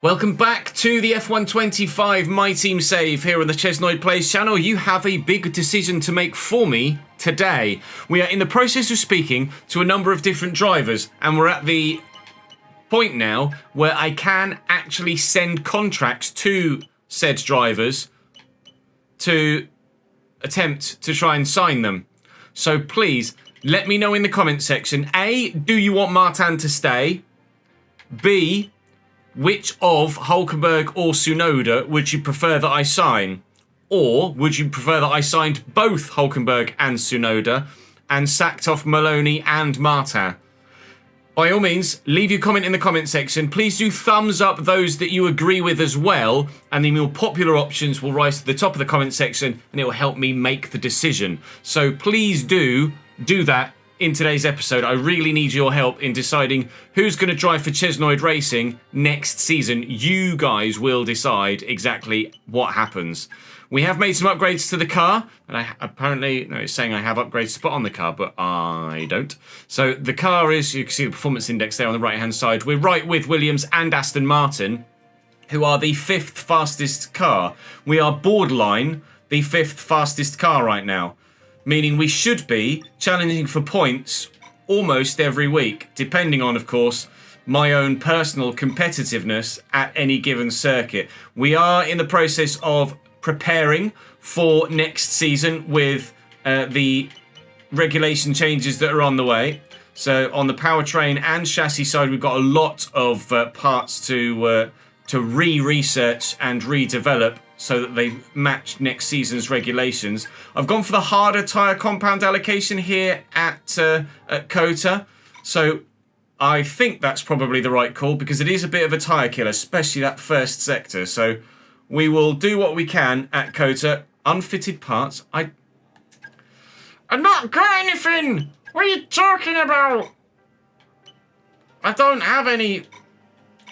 Welcome back to the F125 My Team Save here on the ChesnoidPlays channel. You have a big decision to make for me today. We are in the process of speaking to a number of different drivers, and we're at the point now where I can actually send contracts to said drivers to attempt to try and sign them. So please let me know in the comment section, A, do you want Martin to stay? B, which of Hulkenberg or Tsunoda would you prefer that I sign? Or would you prefer that I signed both Hulkenberg and Tsunoda and sacked off Maloney and Martin? By all means, leave your comment in the comment section. Please do thumbs up those that you agree with as well, and the more popular options will rise to the top of the comment section and it will help me make the decision. So please do that in today's episode. I really need your help in deciding who's going to drive for Chesnoid Racing next season. You guys will decide exactly what happens. We have made some upgrades to the car, and it's saying I have upgrades to put on the car, but I don't. So the car is, you can see the performance index there on the right hand side. We're right with Williams and Aston Martin, who are the 5th fastest car. We are borderline the 5th fastest car right now, meaning we should be challenging for points almost every week, depending on, of course, my own personal competitiveness at any given circuit. We are in the process of preparing for next season with the regulation changes that are on the way. So on the powertrain and chassis side, we've got a lot of parts to research and redevelop so that they match next season's regulations. I've gone for the harder tyre compound allocation here at COTA. So I think that's probably the right call because it is a bit of a tyre killer, especially that first sector. So we will do what we can at COTA. Unfitted parts. I've not got anything! What are you talking about? I don't have any.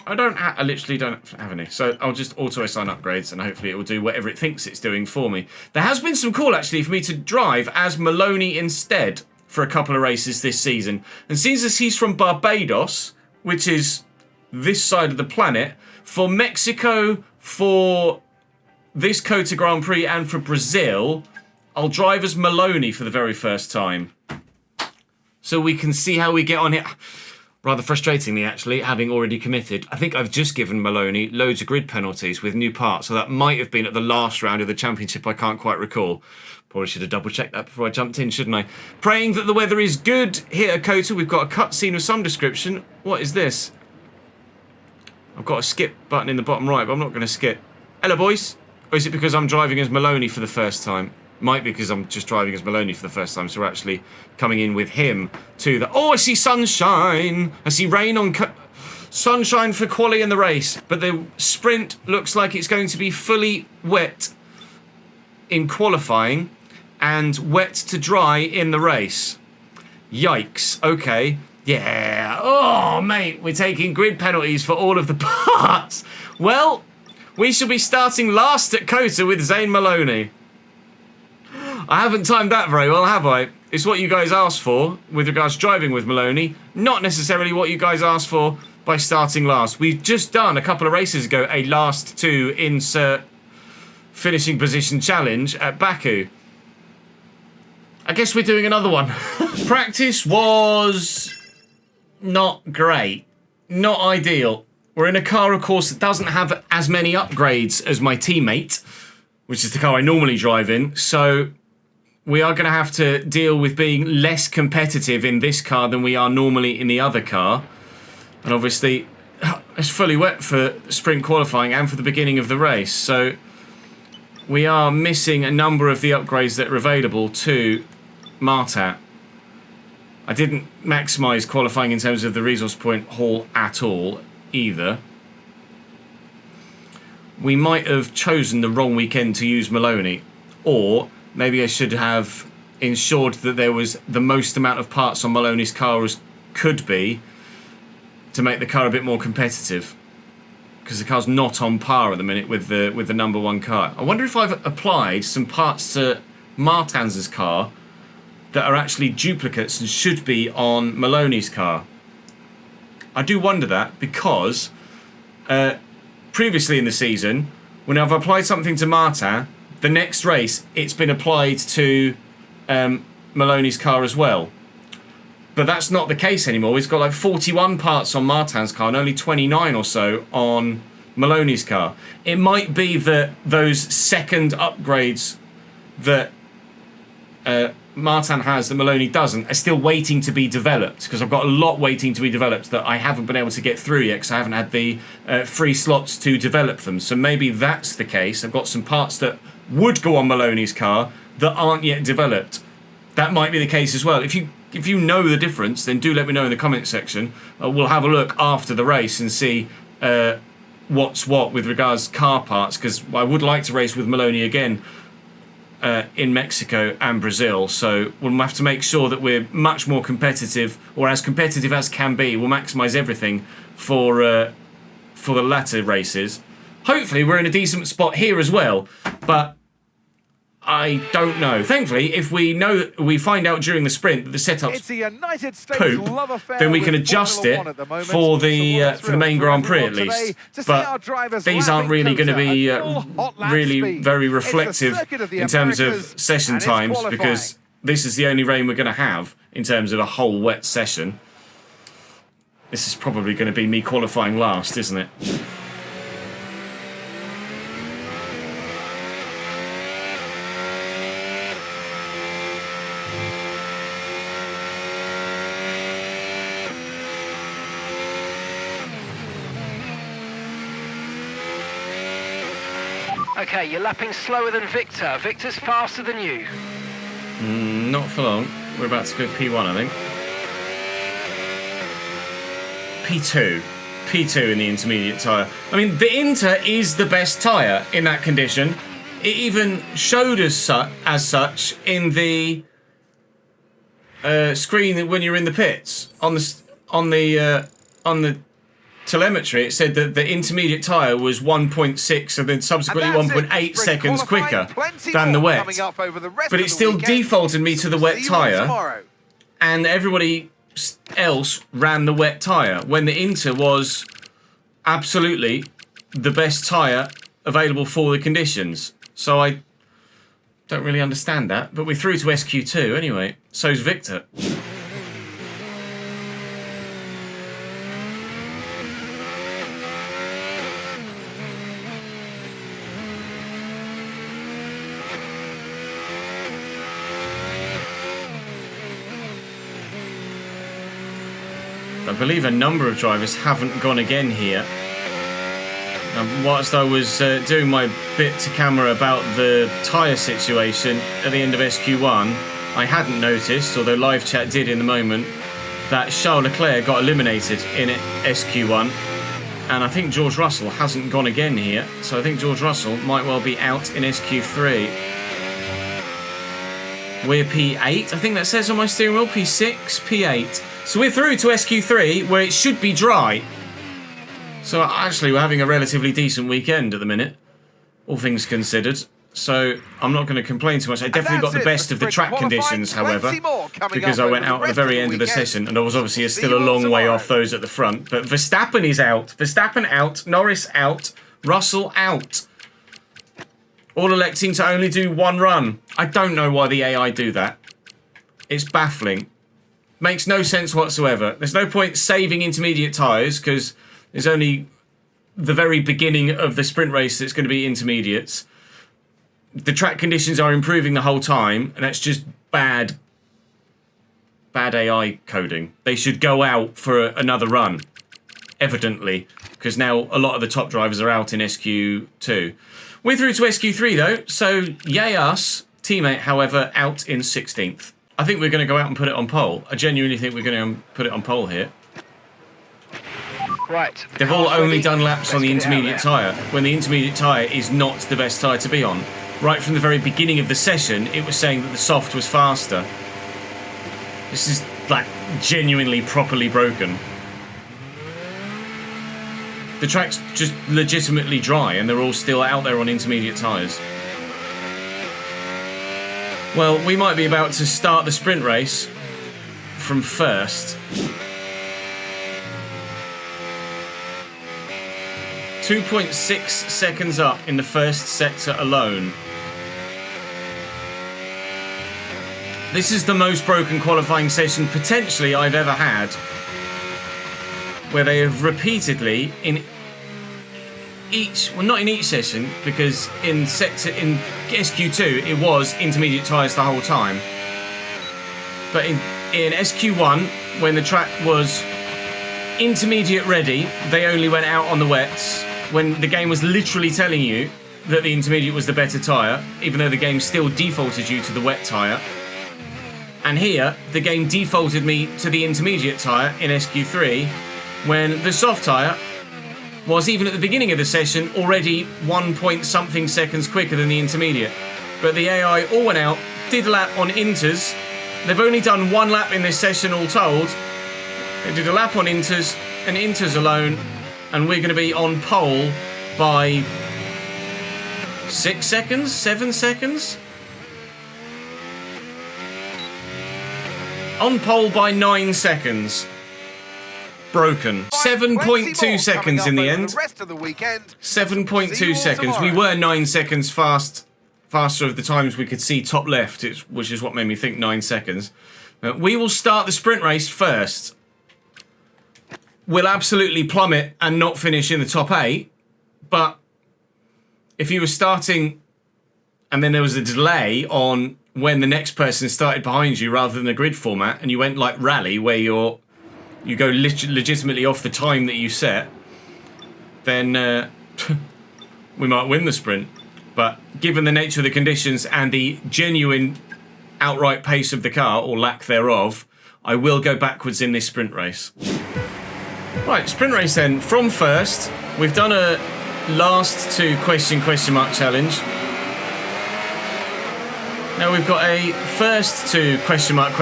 I literally don't have any. So I'll just auto-assign upgrades and hopefully it will do whatever it thinks it's doing for me. There has been some call actually for me to drive as Maloney instead for a couple of races this season. And since as he's from Barbados, which is this side of the planet, for Mexico, for this COTA Grand Prix and for Brazil, I'll drive as Maloney for the very first time. So we can see how we get on here. Rather frustratingly, actually, having already committed, I think I've just given Maloney loads of grid penalties with new parts, so that might have been at the last round of the championship. I can't quite recall. Probably should have double-checked that before I jumped in, shouldn't I? Praying that the weather is good here at COTA. We've got a cutscene of some description. What is this? I've got a skip button in the bottom right, but I'm not going to skip. Hello, boys. Or is it because I'm driving as Maloney for the first time? Might be because I'm just driving as Maloney for the first time, so we're actually coming in with him to the... Oh, I see sunshine! I see rain on... Sunshine for quali in the race, but the sprint looks like it's going to be fully wet in qualifying and wet to dry in the race. Yikes. Okay. Yeah. Oh, mate, we're taking grid penalties for all of the parts. Well, we shall be starting last at COTA with Zane Maloney. I haven't timed that very well, have I? It's what you guys asked for with regards to driving with Maloney, not necessarily what you guys asked for by starting last. We've just done a couple of races ago a last to insert finishing position challenge at Baku. I guess we're doing another one. Practice was not great, not ideal. We're in a car, of course, that doesn't have as many upgrades as my teammate, which is the car I normally drive in, so we are going to have to deal with being less competitive in this car than we are normally in the other car. And obviously, it's fully wet for sprint qualifying and for the beginning of the race. So we are missing a number of the upgrades that are available to Marta. I didn't maximise qualifying in terms of the resource point haul at all either. We might have chosen the wrong weekend to use Maloney, or maybe I should have ensured that there was the most amount of parts on Maloney's car as could be to make the car a bit more competitive, because the car's not on par at the minute with the number one car. I wonder if I've applied some parts to Martin's car that are actually duplicates and should be on Maloney's car. I do wonder that because previously in the season, when I've applied something to Martin, the next race, it's been applied to Maloney's car as well. But that's not the case anymore. He's got like 41 parts on Martin's car and only 29 or so on Maloney's car. It might be that those second upgrades that Martin has that Maloney doesn't are still waiting to be developed, because I've got a lot waiting to be developed that I haven't been able to get through yet because I haven't had the free slots to develop them. So maybe that's the case. I've got some parts that would go on Maloney's car that aren't yet developed. That might be the case as well. If you know the difference, then do let me know in the comment section. We'll have a look after the race and see what's what with regards to car parts, because I would like to race with Maloney again in Mexico and Brazil. So we'll have to make sure that we're much more competitive, or as competitive as can be. We'll maximise everything for the latter races. Hopefully we're in a decent spot here as well, but I don't know. Thankfully, if we find out during the sprint that the setup's poop, then we can adjust it for the main Grand Prix at least. But these aren't really going to be really very reflective in terms of session times, because this is the only rain we're going to have in terms of a whole wet session. This is probably going to be me qualifying last, isn't it? Okay, you're lapping slower than Victor. Victor's faster than you. Not for long. We're about to go P1, I think. P2. P2 in the intermediate tyre. I mean, the Inter is the best tyre in that condition. It even showed us as such in the screen when you're in the pits. On the telemetry, it said that the intermediate tyre was 1.6 and then subsequently 1.8 seconds quicker than the wet. But it still defaulted me to the wet tyre, and everybody else ran the wet tyre when the Inter was absolutely the best tyre available for the conditions. So I don't really understand that, but we're through to SQ2 anyway. So's Victor. I believe a number of drivers haven't gone again here. Whilst I was doing my bit to camera about the tyre situation at the end of SQ1, I hadn't noticed, although live chat did in the moment, that Charles Leclerc got eliminated in SQ1, and I think George Russell hasn't gone again here, so I think George Russell might well be out in SQ3. We're P8, I think that says on my steering wheel, P6, P8. So we're through to SQ3, where it should be dry. So actually we're having a relatively decent weekend at the minute, all things considered. So I'm not going to complain too much. I definitely got the best of the track conditions, however, because I went out at the very end of the session, and I was obviously still a long way off those at the front. But Verstappen is out. Verstappen out. Norris out. Russell out. All electing to only do one run. I don't know why the AI do that. It's baffling. Makes no sense whatsoever. There's no point saving intermediate tyres, because there's only the very beginning of the sprint race that's going to be intermediates. The track conditions are improving the whole time, and that's just bad AI coding. They should go out for another run, evidently, because now a lot of the top drivers are out in SQ2. We're through to SQ3 though, so yay us. Teammate, however, out in 16th. I think we're going to go out and put it on pole. I genuinely think we're going to put it on pole here. Right. They've all only done laps on the intermediate tyre, when the intermediate tyre is not the best tyre to be on. Right from the very beginning of the session, it was saying that the soft was faster. This is, like, genuinely properly broken. The track's just legitimately dry, and they're all still out there on intermediate tyres. Well, we might be about to start the sprint race from first 2.6 seconds up in the first sector alone. This is the most broken qualifying session potentially I've ever had, where they have repeatedly in each, well, not in each session, because in SQ2 it was intermediate tyres the whole time, but in SQ1, when the track was intermediate ready, they only went out on the wets when the game was literally telling you that the intermediate was the better tyre, even though the game still defaulted you to the wet tyre. And here, the game defaulted me to the intermediate tyre in SQ3, when the soft tyre was, even at the beginning of the session, already 1 point something seconds quicker than the intermediate. But the AI all went out, did a lap on inters. They've only done 1 lap in this session all told. They did a lap on inters and inters alone, and we're going to be on pole by 6 seconds, 7 seconds? On pole by 9 seconds. Broken. 7.2 seconds in the end. 7.2 seconds. We were 9 seconds faster of the times we could see top left, which is what made me think 9 seconds. We will start the sprint race first. We'll absolutely plummet and not finish in the top 8, but if you were starting and then there was a delay on when the next person started behind you rather than a grid format, and you went like rally where you go legitimately off the time that you set, then we might win the sprint. But given the nature of the conditions and the genuine outright pace of the car, or lack thereof, I will go backwards in this sprint race. Right, sprint race then. From first, we've done a last to question mark challenge. Now we've got a first to question mark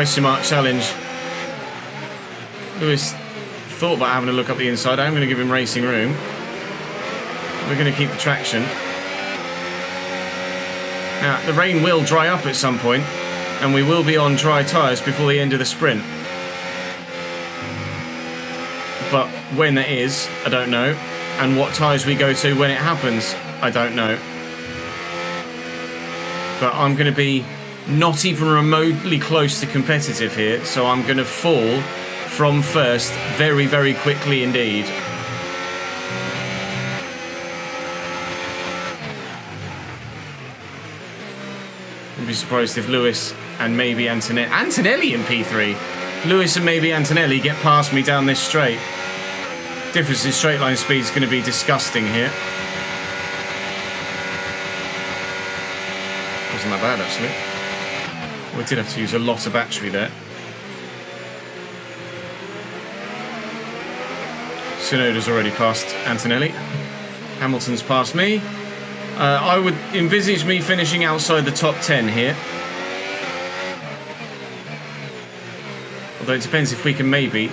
challenge. Lewis thought about having a look up the inside. I'm going to give him racing room. We're going to keep the traction. Now, the rain will dry up at some point, and we will be on dry tyres before the end of the sprint. But when that is, I don't know. And what tyres we go to when it happens, I don't know. But I'm going to be not even remotely close to competitive here, so I'm going to fall from first very, very quickly indeed. I'd be surprised if Lewis and maybe Antonelli in P3. Lewis and maybe Antonelli get past me down this straight. Difference in straight line speed is going to be disgusting here. Wasn't that bad actually. We did have to use a lot of battery there. Tsunoda's already passed Antonelli. Hamilton's passed me. I would envisage me finishing outside the top 10 here. Although it depends if we can maybe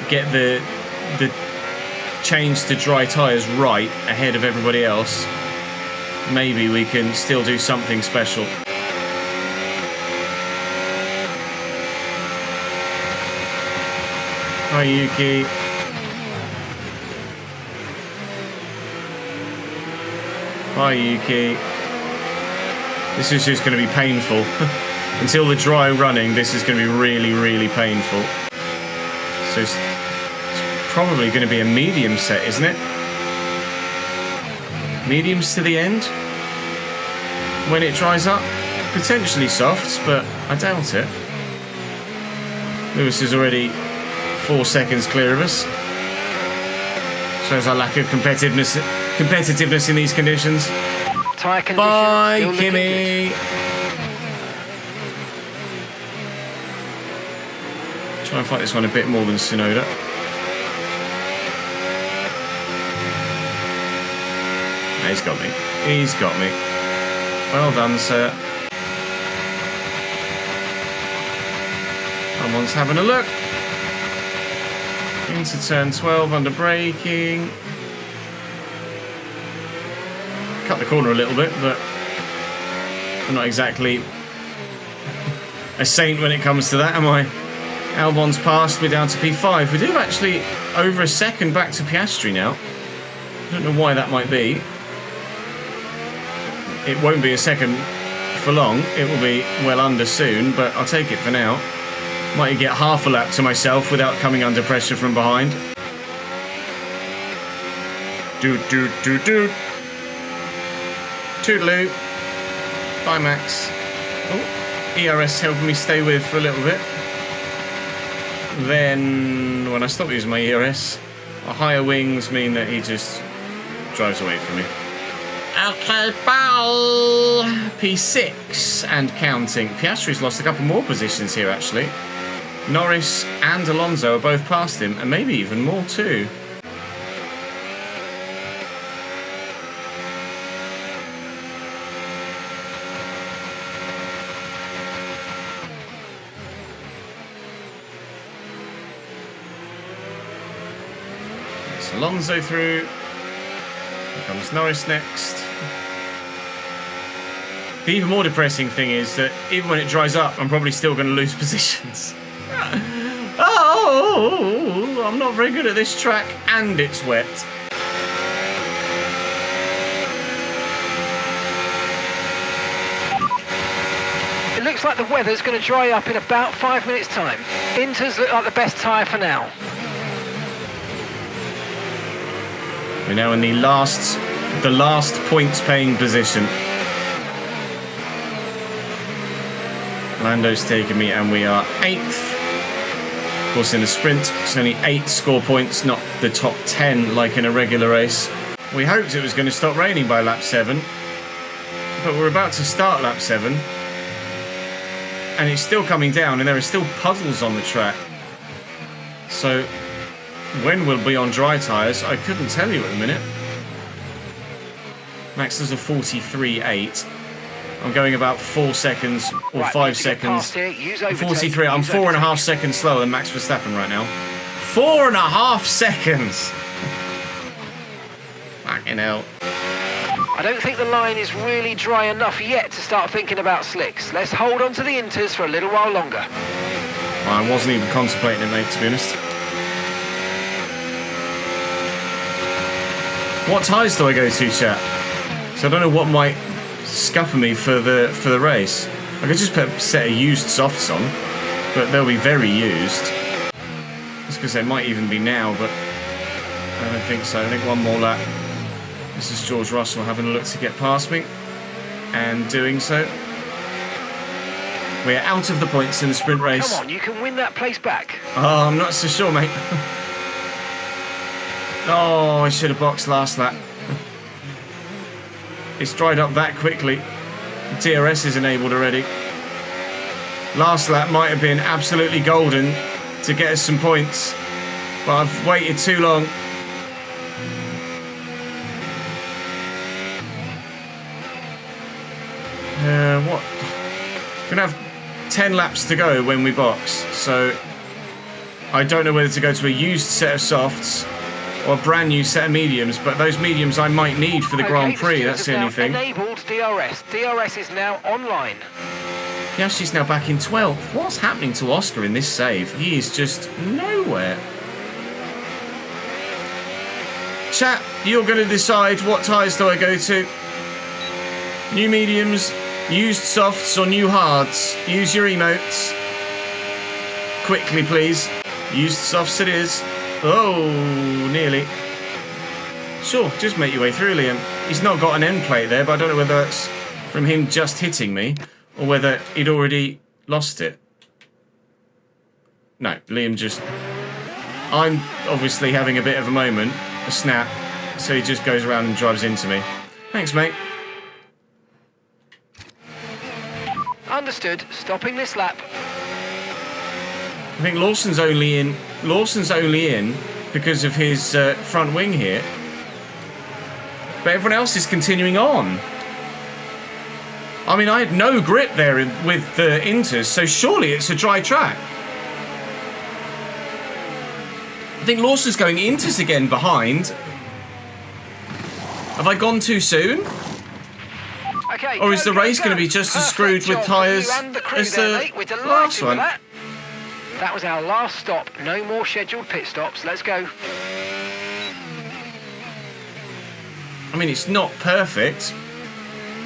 get the change to dry tyres right ahead of everybody else. Maybe we can still do something special. Hi Yuki. Hi Yuki. This is just going to be painful. Until the dry running, this is going to be really, really painful. So it's probably going to be a medium set, isn't it? Mediums to the end? When it dries up? Potentially softs, but I doubt it. Lewis is already 4 seconds clear of us. Shows our lack of competitiveness in these conditions. Tyre conditions. Bye, Kimmy. Try and fight this one a bit more than Tsunoda. No, he's got me. He's got me. Well done, sir. Someone's having a look. Into turn 12 under braking. Cut the corner a little bit, but I'm not exactly a saint when it comes to that, am I? Albon's passed, we're down to P5. We do have actually over a second back to Piastri now. I don't know why that might be. It won't be a second for long. It will be well under soon, but I'll take it for now. Might get half a lap to myself without coming under pressure from behind. Do. Toodaloo. Bye, Max. Oh, ERS helping me stay with for a little bit. Then, when I stop using my ERS, higher wings mean that he just drives away from me. Okay, bye. P6 and counting. Piastri's lost a couple more positions here, actually. Norris and Alonso are both past him, and maybe even more too. It's Alonso through. Here comes Norris next. The even more depressing thing is that even when it dries up, I'm probably still going to lose positions. Oh, I'm not very good at this track, and it's wet. It looks like the weather's going to dry up in about 5 minutes' time. Inters look like the best tyre for now. We're now in the last points-paying position. Lando's taken me, and we are 8th. Of course, in a sprint, it's only 8 score points, not the top 10 like in a regular race. We hoped it was going to stop raining by lap 7, but we're about to start lap 7, and it's still coming down, and there are still puddles on the track. So, when we'll be on dry tyres, I couldn't tell you at the minute. Max does a 43.8. I'm going about 4 seconds or right, 5 seconds. 43. I'm 4.5 seconds slower than Max Verstappen right now. 4.5 seconds. Fucking hell. I don't think the line is really dry enough yet to start thinking about slicks. Let's hold on to the inters for a little while longer. Well, I wasn't even contemplating it, mate, to be honest. What tyres do I go to, chat? So I don't know what might scupper me for the race. I could just put a set of used softs on, but they'll be very used. Just because they might even be now, but I don't think so. I think one more lap. This is George Russell having a look to get past me, and doing so. We're out of the points in the sprint race. Come on, you can win that place back. Oh, I'm not so sure, mate. Oh, I should have boxed last lap. It's dried up that quickly. DRS is enabled already. Last lap might have been absolutely golden to get us some points, but I've waited too long. What? We're gonna have 10 laps to go when we box, so I don't know whether to go to a used set of softs or a brand new set of mediums, but those mediums I might need for the Grand Prix, that's the only thing. Enabled DRS. DRS is now online. Yeah, she's now back in 12th. What's happening to Oscar in this save? He is just nowhere. Chat, you're going to decide what tyres do I go to. New mediums, used softs or new hards. Use your emotes. Quickly, please. Used softs it is. Oh, nearly. Sure, just make your way through, Liam. He's not got an end plate there, but I don't know whether that's from him just hitting me or whether he'd already lost it. No, Liam just... I'm obviously having a bit of a moment, a snap, so he just goes around and drives into me. Thanks, mate. Understood. Stopping this lap. I think Lawson's only in because of his front wing here. But everyone else is continuing on. I mean, I had no grip there with the inters, so surely it's a dry track. I think Lawson's going inters again behind. Have I gone too soon? Okay, or is the race going to be just as screwed with tyres as the last one? That was our last stop. No more scheduled pit stops. Let's go. I mean, it's not perfect,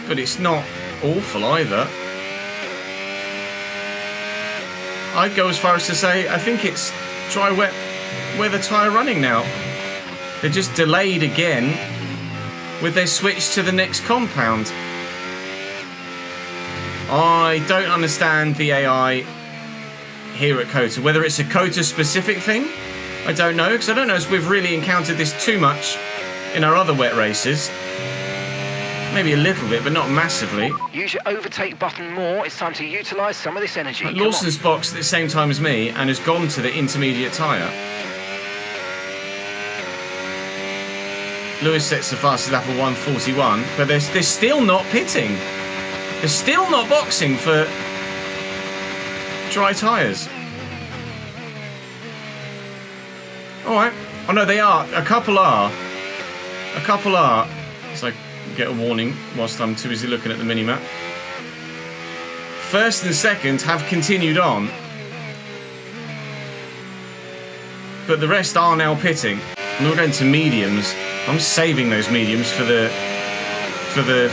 but it's not awful either. I'd go as far as to say I think it's dry wet weather tyre running now. They're just delayed again with their switch to the next compound. I don't understand the AI here at COTA. Whether it's a COTA specific thing, I don't know, because I don't know if we've really encountered this too much in our other wet races. Maybe a little bit, but not massively. Use your overtake button more. It's time to utilise some of this energy. Lawson's boxed at the same time as me and has gone to the intermediate tyre. Lewis sets the fastest lap of 1:41, but they're still not pitting. They're still not boxing for dry tyres. Alright. Oh no, they are. A couple are. A couple are. So I get a warning whilst I'm too busy looking at the minimap. First and second have continued on. But the rest are now pitting. And we're going to mediums. I'm saving those mediums for the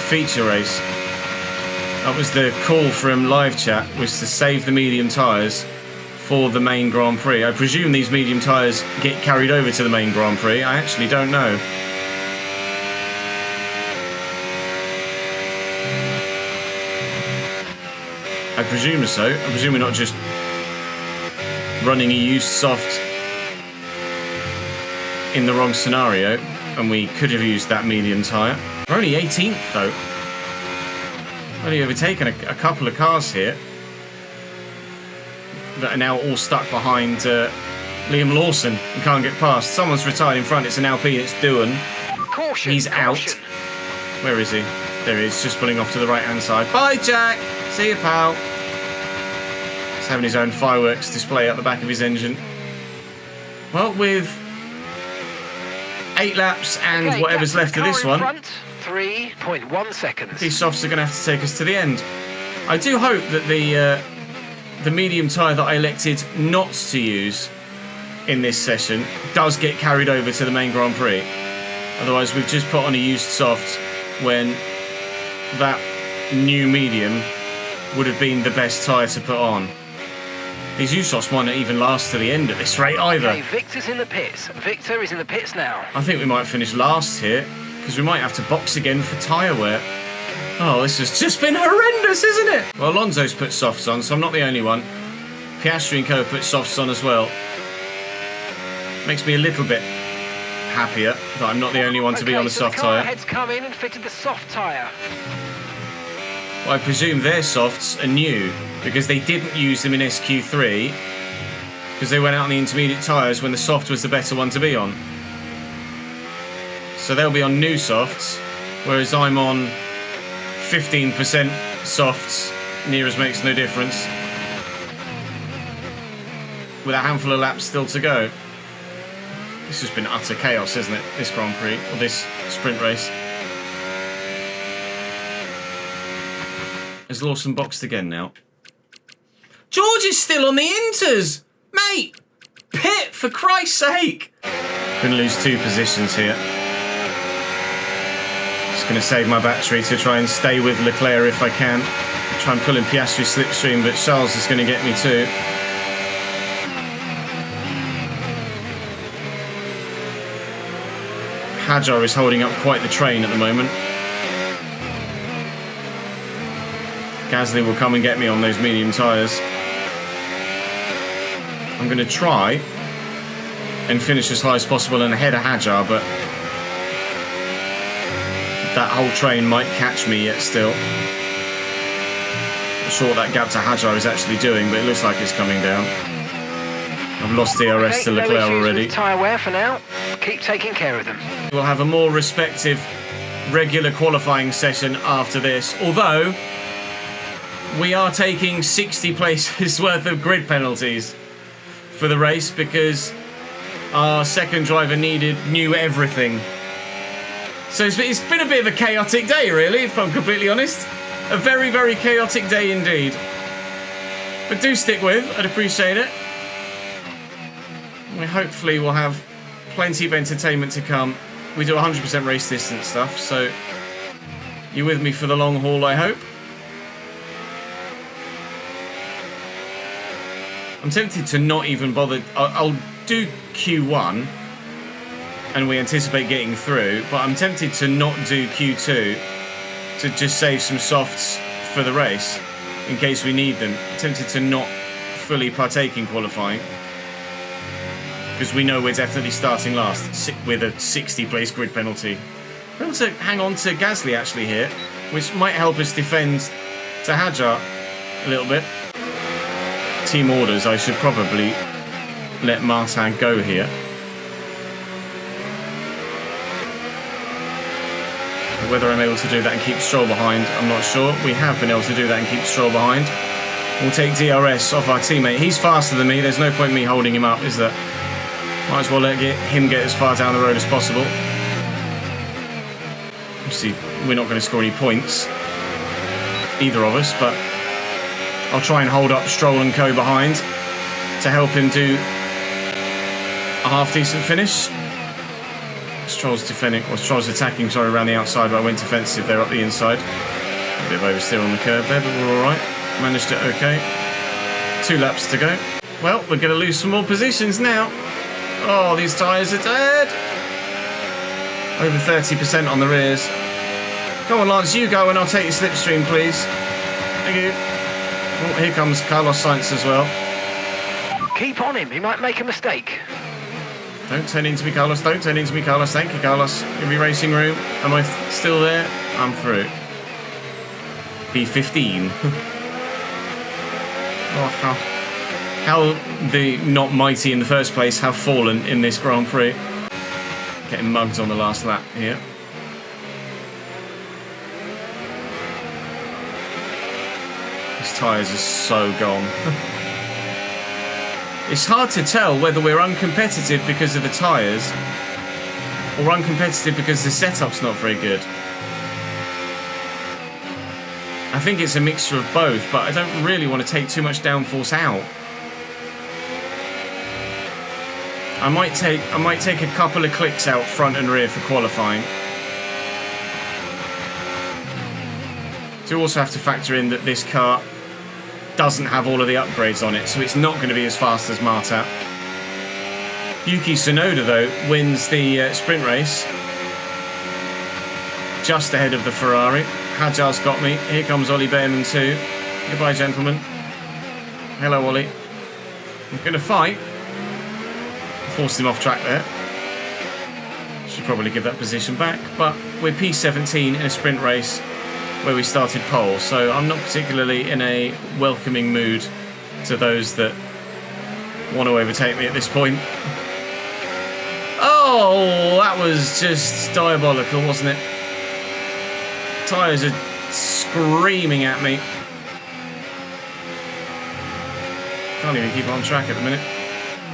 feature race. That was the call from live chat, was to save the medium tyres for the main Grand Prix. I presume these medium tyres get carried over to the main Grand Prix. I actually don't know. I presume so. I presume we're not just running a used soft in the wrong scenario, and we could have used that medium tyre. We're only 18th though. Only overtaken a couple of cars here that are now all stuck behind Liam Lawson and can't get past. Someone's retired in front. It's an Alpine. It's Doohan. Caution, He's out. Where is he? There he is, just pulling off to the right-hand side. Bye, Jack. See you, pal. He's having his own fireworks display at the back of his engine. Well, with 8 laps and whatever's left of this one, 3.1 seconds. These softs are going to have to take us to the end. I do hope that the medium tyre that I elected not to use in this session does get carried over to the main Grand Prix. Otherwise, we've just put on a used soft when that new medium would have been the best tyre to put on. These used softs might not even last to the end at this rate either. Okay, Victor's in the pits. Victor is in the pits now. I think we might finish last here, because we might have to box again for tyre wear. Oh, this has just been horrendous, isn't it? Well, Alonso's put softs on, so I'm not the only one. Piastri and Co put softs on as well. Makes me a little bit happier that I'm not the only one to be on the soft tyre. Head's come in and fitted the soft tyre. Well, I presume their softs are new, because they didn't use them in SQ3, because they went out on the intermediate tyres when the soft was the better one to be on. So they'll be on new softs, whereas I'm on 15% softs, near as makes no difference, with a handful of laps still to go. This has been utter chaos, hasn't it, this Grand Prix, or this sprint race. Is Lawson boxed again now? George is still on the inters! Mate! Pit, for Christ's sake! Gonna lose 2 positions here. Just gonna save my battery to try and stay with Leclerc if I can. Try and pull in Piastri slipstream, but Charles is gonna get me too. Hajar is holding up quite the train at the moment. Gasly will come and get me on those medium tyres. I'm going to try and finish as high as possible and ahead of Hajar, but that whole train might catch me yet still. Not sure what that gap to Hajar is actually doing, but it looks like it's coming down. I've lost DRS to Leclerc already. Tyre wear for now. Keep taking care of them. We'll have a more respective regular qualifying session after this, although we are taking 60 places worth of grid penalties for the race because our second driver knew everything. So it's been a bit of a chaotic day, really, if I'm completely honest. A very, very chaotic day indeed. But do stick with, I'd appreciate it. We hopefully will have plenty of entertainment to come We do 100% race distance stuff, so you're with me for the long haul, I hope. I'm tempted to not even bother. I'll do Q1, and we anticipate getting through, but I'm tempted to not do Q2 to just save some softs for the race in case we need them. I'm tempted to not fully partake in qualifying because we know we're definitely starting last with a 60 place grid penalty. We're able to hang on to Gasly actually here, which might help us defend to Hadjar a little bit. Team orders, I should probably let Martin go here. Whether I'm able to do that and keep Stroll behind, I'm not sure. We have been able to do that and keep Stroll behind. We'll take DRS off our teammate. He's faster than me. There's no point in me holding him up, is there? Might as well let him get as far down the road as possible. Obviously, we're not going to score any points, either of us, but I'll try and hold up Stroll and co behind to help him do a half-decent finish. Stroll's defending, or Stroll's attacking, sorry, around the outside, but I went defensive there up the inside. A bit of oversteer on the curve there, but we're alright. Managed it okay. 2 laps to go. Well, we're going to lose some more positions now. Oh, these tyres are dead. Over 30% on the rears. Come on, Lance, you go and I'll take your slipstream, please. Thank you. Oh, here comes Carlos Sainz as well. Keep on him, he might make a mistake. Don't turn into me, Carlos. Don't turn into me, Carlos. Thank you, Carlos. Give me racing room. Am I still there? I'm through. P15. Oh, how the not mighty in the first place have fallen in this Grand Prix. Getting mugged on the last lap here. These tyres are so gone. It's hard to tell whether we're uncompetitive because of the tyres or uncompetitive because the setup's not very good. I think it's a mixture of both, but I don't really want to take too much downforce out. I might take a couple of clicks out front and rear for qualifying. Do also have to factor in that this car doesn't have all of the upgrades on it, so it's not going to be as fast as Marta. Yuki Tsunoda, though, wins the sprint race just ahead of the Ferrari. Hadjar's got me. Here comes Ollie Behrman too. Goodbye, gentlemen. Hello, Ollie. I'm going to fight. Forced him off track there. Should probably give that position back, but we're P17 in a sprint race where we started pole, so I'm not particularly in a welcoming mood to those that want to overtake me at this point. Oh, that was just diabolical, wasn't it? Tyres are screaming at me. Can't even keep on track at the minute.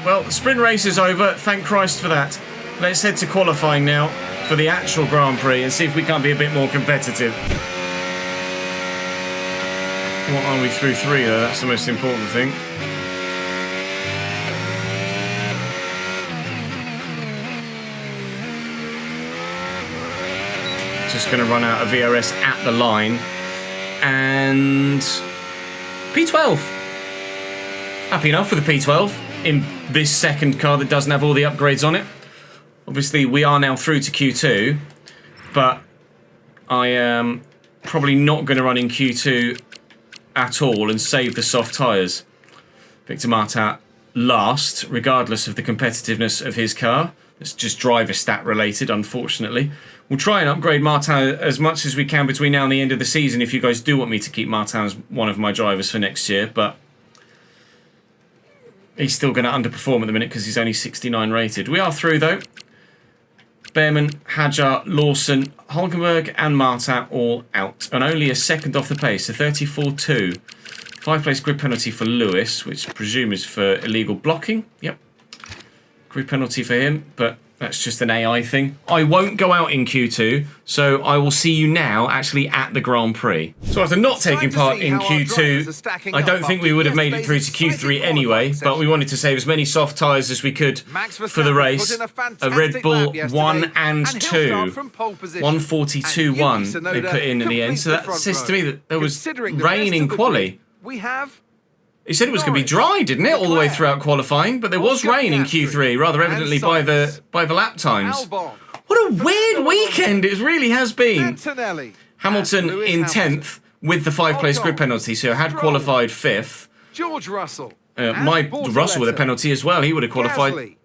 Well, the sprint race is over, thank Christ for that. Let's head to qualifying now for the actual Grand Prix and see if we can't be a bit more competitive. What are we through 3 though? That's the most important thing. Just going to run out of VRS at the line. And P12. Happy enough with the P12 in this second car that doesn't have all the upgrades on it. Obviously, we are now through to Q2, but I am probably not going to run in Q2 at all and save the soft tyres. Victor Martin last, regardless of the competitiveness of his car. It's just driver stat related, unfortunately. We'll try and upgrade Martin as much as we can between now and the end of the season if you guys do want me to keep Martin as one of my drivers for next year, but he's still going to underperform at the minute because he's only 69 rated. We are through though. Behrman, Hadjar, Lawson, Hulkenberg and Martin all out. And only a second off the pace, so 34-2. 5-place grid penalty for Lewis, which I presume is for illegal blocking. Yep. Grid penalty for him, but That's just an AI thing. I won't go out in Q2, so I will see you now actually at the Grand Prix. So after not taking part in Q2, I don't think we would have made it through to Q3 anyway, but we wanted to save as many soft tyres as we could for the race. A Red Bull 1 and 2. 142.1 they put in the end, so that says to me that there was rain in quali. He said it was going to be dry, didn't it, all the way throughout qualifying? But there was rain in Q3, rather evidently by the lap times. What a weird weekend it really has been. Hamilton in 10th with the 5-place grid penalty, so had qualified 5th. George Russell. Russell with a penalty as well. He would have qualified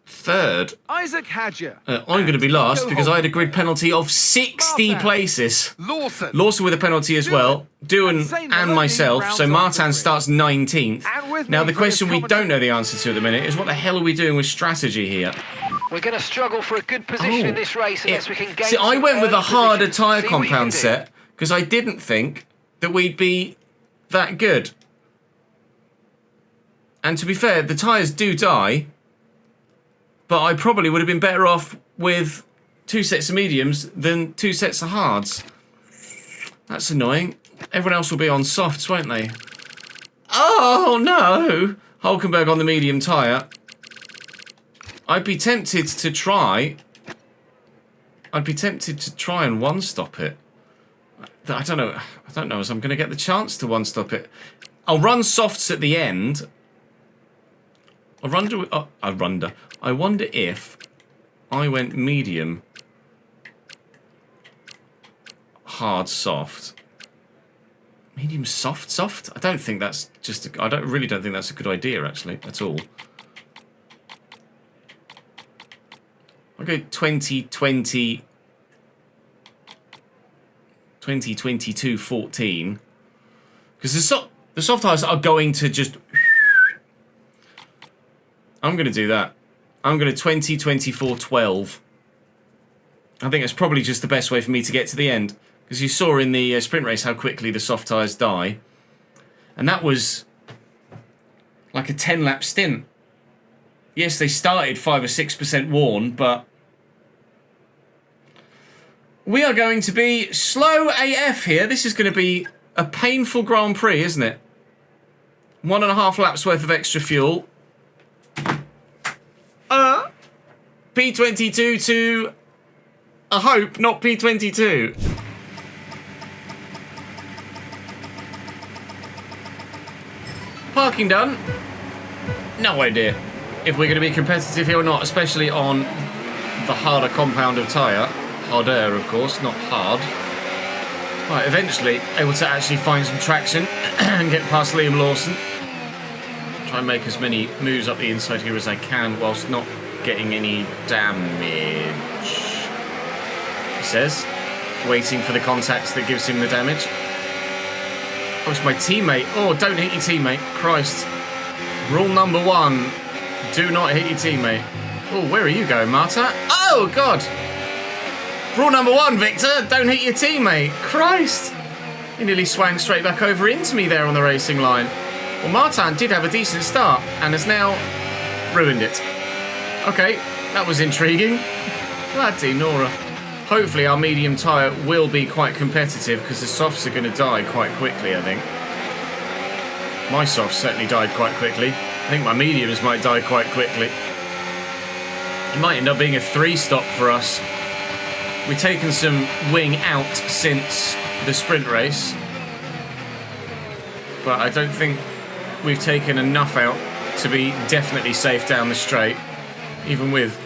3rd. Isaac Hadger. I'm going to be last because I had a grid penalty of 60 places. Lawson with a penalty as well. Doohan and myself. So Martin starts 19th. Now the question we don't know the answer to at the minute is what the hell are we doing with strategy here? We're going to struggle for a good position in this race unless we can gain. See, I went with a harder tyre compound set because I didn't think that we'd be that good. And to be fair, the tyres do die. But I probably would have been better off with 2 sets of mediums than 2 sets of hards. That's annoying. Everyone else will be on softs, won't they? Oh, no! Hulkenberg on the medium tyre. I'd be tempted to try... and one-stop it. I don't know as I'm going to get the chance to one-stop it. I'll run softs at the end... I wonder if I went medium, hard, soft. Medium, soft? I don't think that's just... I really don't think that's a good idea, actually, at all. I'll go 2020... 2022 14. Because the soft tyres are going to just... I'm going to do that. I'm going to 2024 12. I think that's probably just the best way for me to get to the end. Because you saw in the sprint race how quickly the soft tyres die. And that was like a 10-lap stint. Yes, they started 5 or 6% worn, but... we are going to be slow AF here. This is going to be a painful Grand Prix, isn't it? 1.5 laps worth of extra fuel. P22 to a hope, not P22. Parking done. No idea if we're going to be competitive here or not, especially on the harder compound of tyre. Harder, of course, not hard. Right, eventually able to actually find some traction and get past Liam Lawson. Try and make as many moves up the inside here as I can whilst not getting any damage. He says, waiting for the contact that gives him the damage. Oh, it's my teammate. Oh, don't hit your teammate. Christ. Rule number 1. Do not hit your teammate. Oh, where are you going, Marta? Oh, God. Rule number 1, Victor. Don't hit your teammate. Christ. He nearly swang straight back over into me there on the racing line. Well, Martin did have a decent start and has now ruined it. Okay, that was intriguing. Bloody Nora. Hopefully our medium tyre will be quite competitive because the softs are going to die quite quickly, I think. My softs certainly died quite quickly. I think my mediums might die quite quickly. It might end up being a 3-stop for us. We've taken some wing out since the sprint race. But I don't think we've taken enough out to be definitely safe down the straight, even with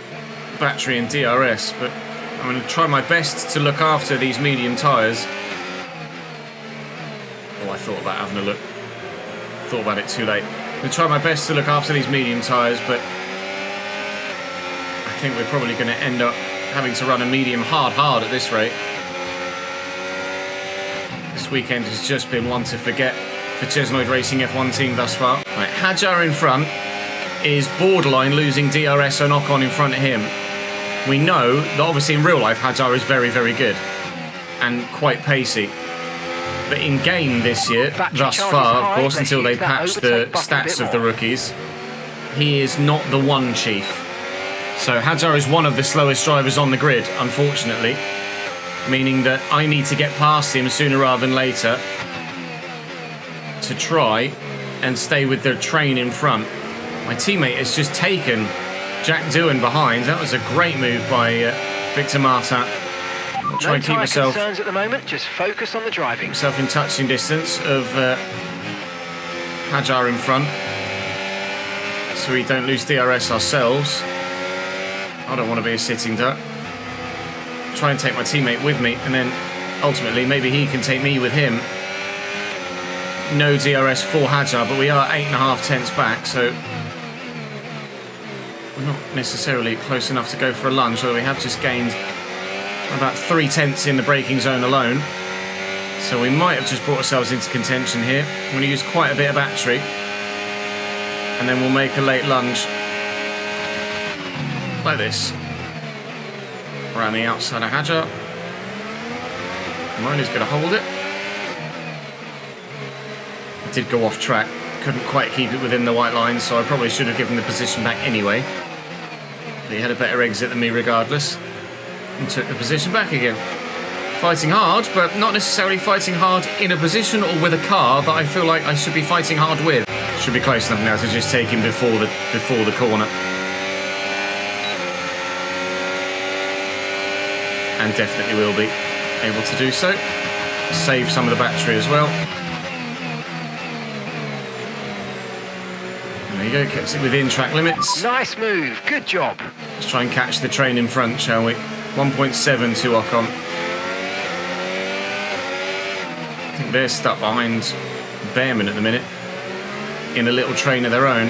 battery and DRS, but I'm going to try my best to look after these medium tyres. Oh, I thought about having a look. Thought about it too late. I'm going to try my best to look after these medium tyres, but I think we're probably going to end up having to run a medium hard at this rate. This weekend has just been one to forget for Chesnoid Racing F1 team thus far. Right, Hadjar in front is borderline losing DRS and Ocon in front of him. We know that obviously in real life Hadjar is very, very good and quite pacey. But in game this year, thus far, of course, until they patch the stats of the rookies, he is not the one chief. So Hajar is one of the slowest drivers on the grid, unfortunately, meaning that I need to get past him sooner rather than later to try and stay with the train in front. My teammate has just taken Jack Doohan behind. That was a great move by Victor Martin. I'll try and keep myself concerns at the moment. Just focus on the driving. Myself in touching distance of Hajar in front, so we don't lose DRS ourselves. I don't want to be a sitting duck. Try and take my teammate with me, and then ultimately maybe he can take me with him. No DRS for Hajar, but we are 8.5 tenths back, so we're not necessarily close enough to go for a lunge, although we have just gained about 3 tenths in the braking zone alone. So we might have just brought ourselves into contention here. I'm going to use quite a bit of battery, and then we'll make a late lunge like this around the outside of Hajar. Mine is going to hold it. It did go off track, couldn't quite keep it within the white line, so I probably should have given the position back anyway. But he had a better exit than me regardless, and took the position back again. Fighting hard, but not necessarily fighting hard in a position or with a car that I feel like I should be fighting hard with. Should be close enough now to just take him before the corner. And definitely will be able to do so. Save some of the battery as well. There you go, kept it within track limits. Nice move, good job. Let's try and catch the train in front, shall we? 1.7 to Ocon. I think they're stuck behind Behrman at the minute in a little train of their own.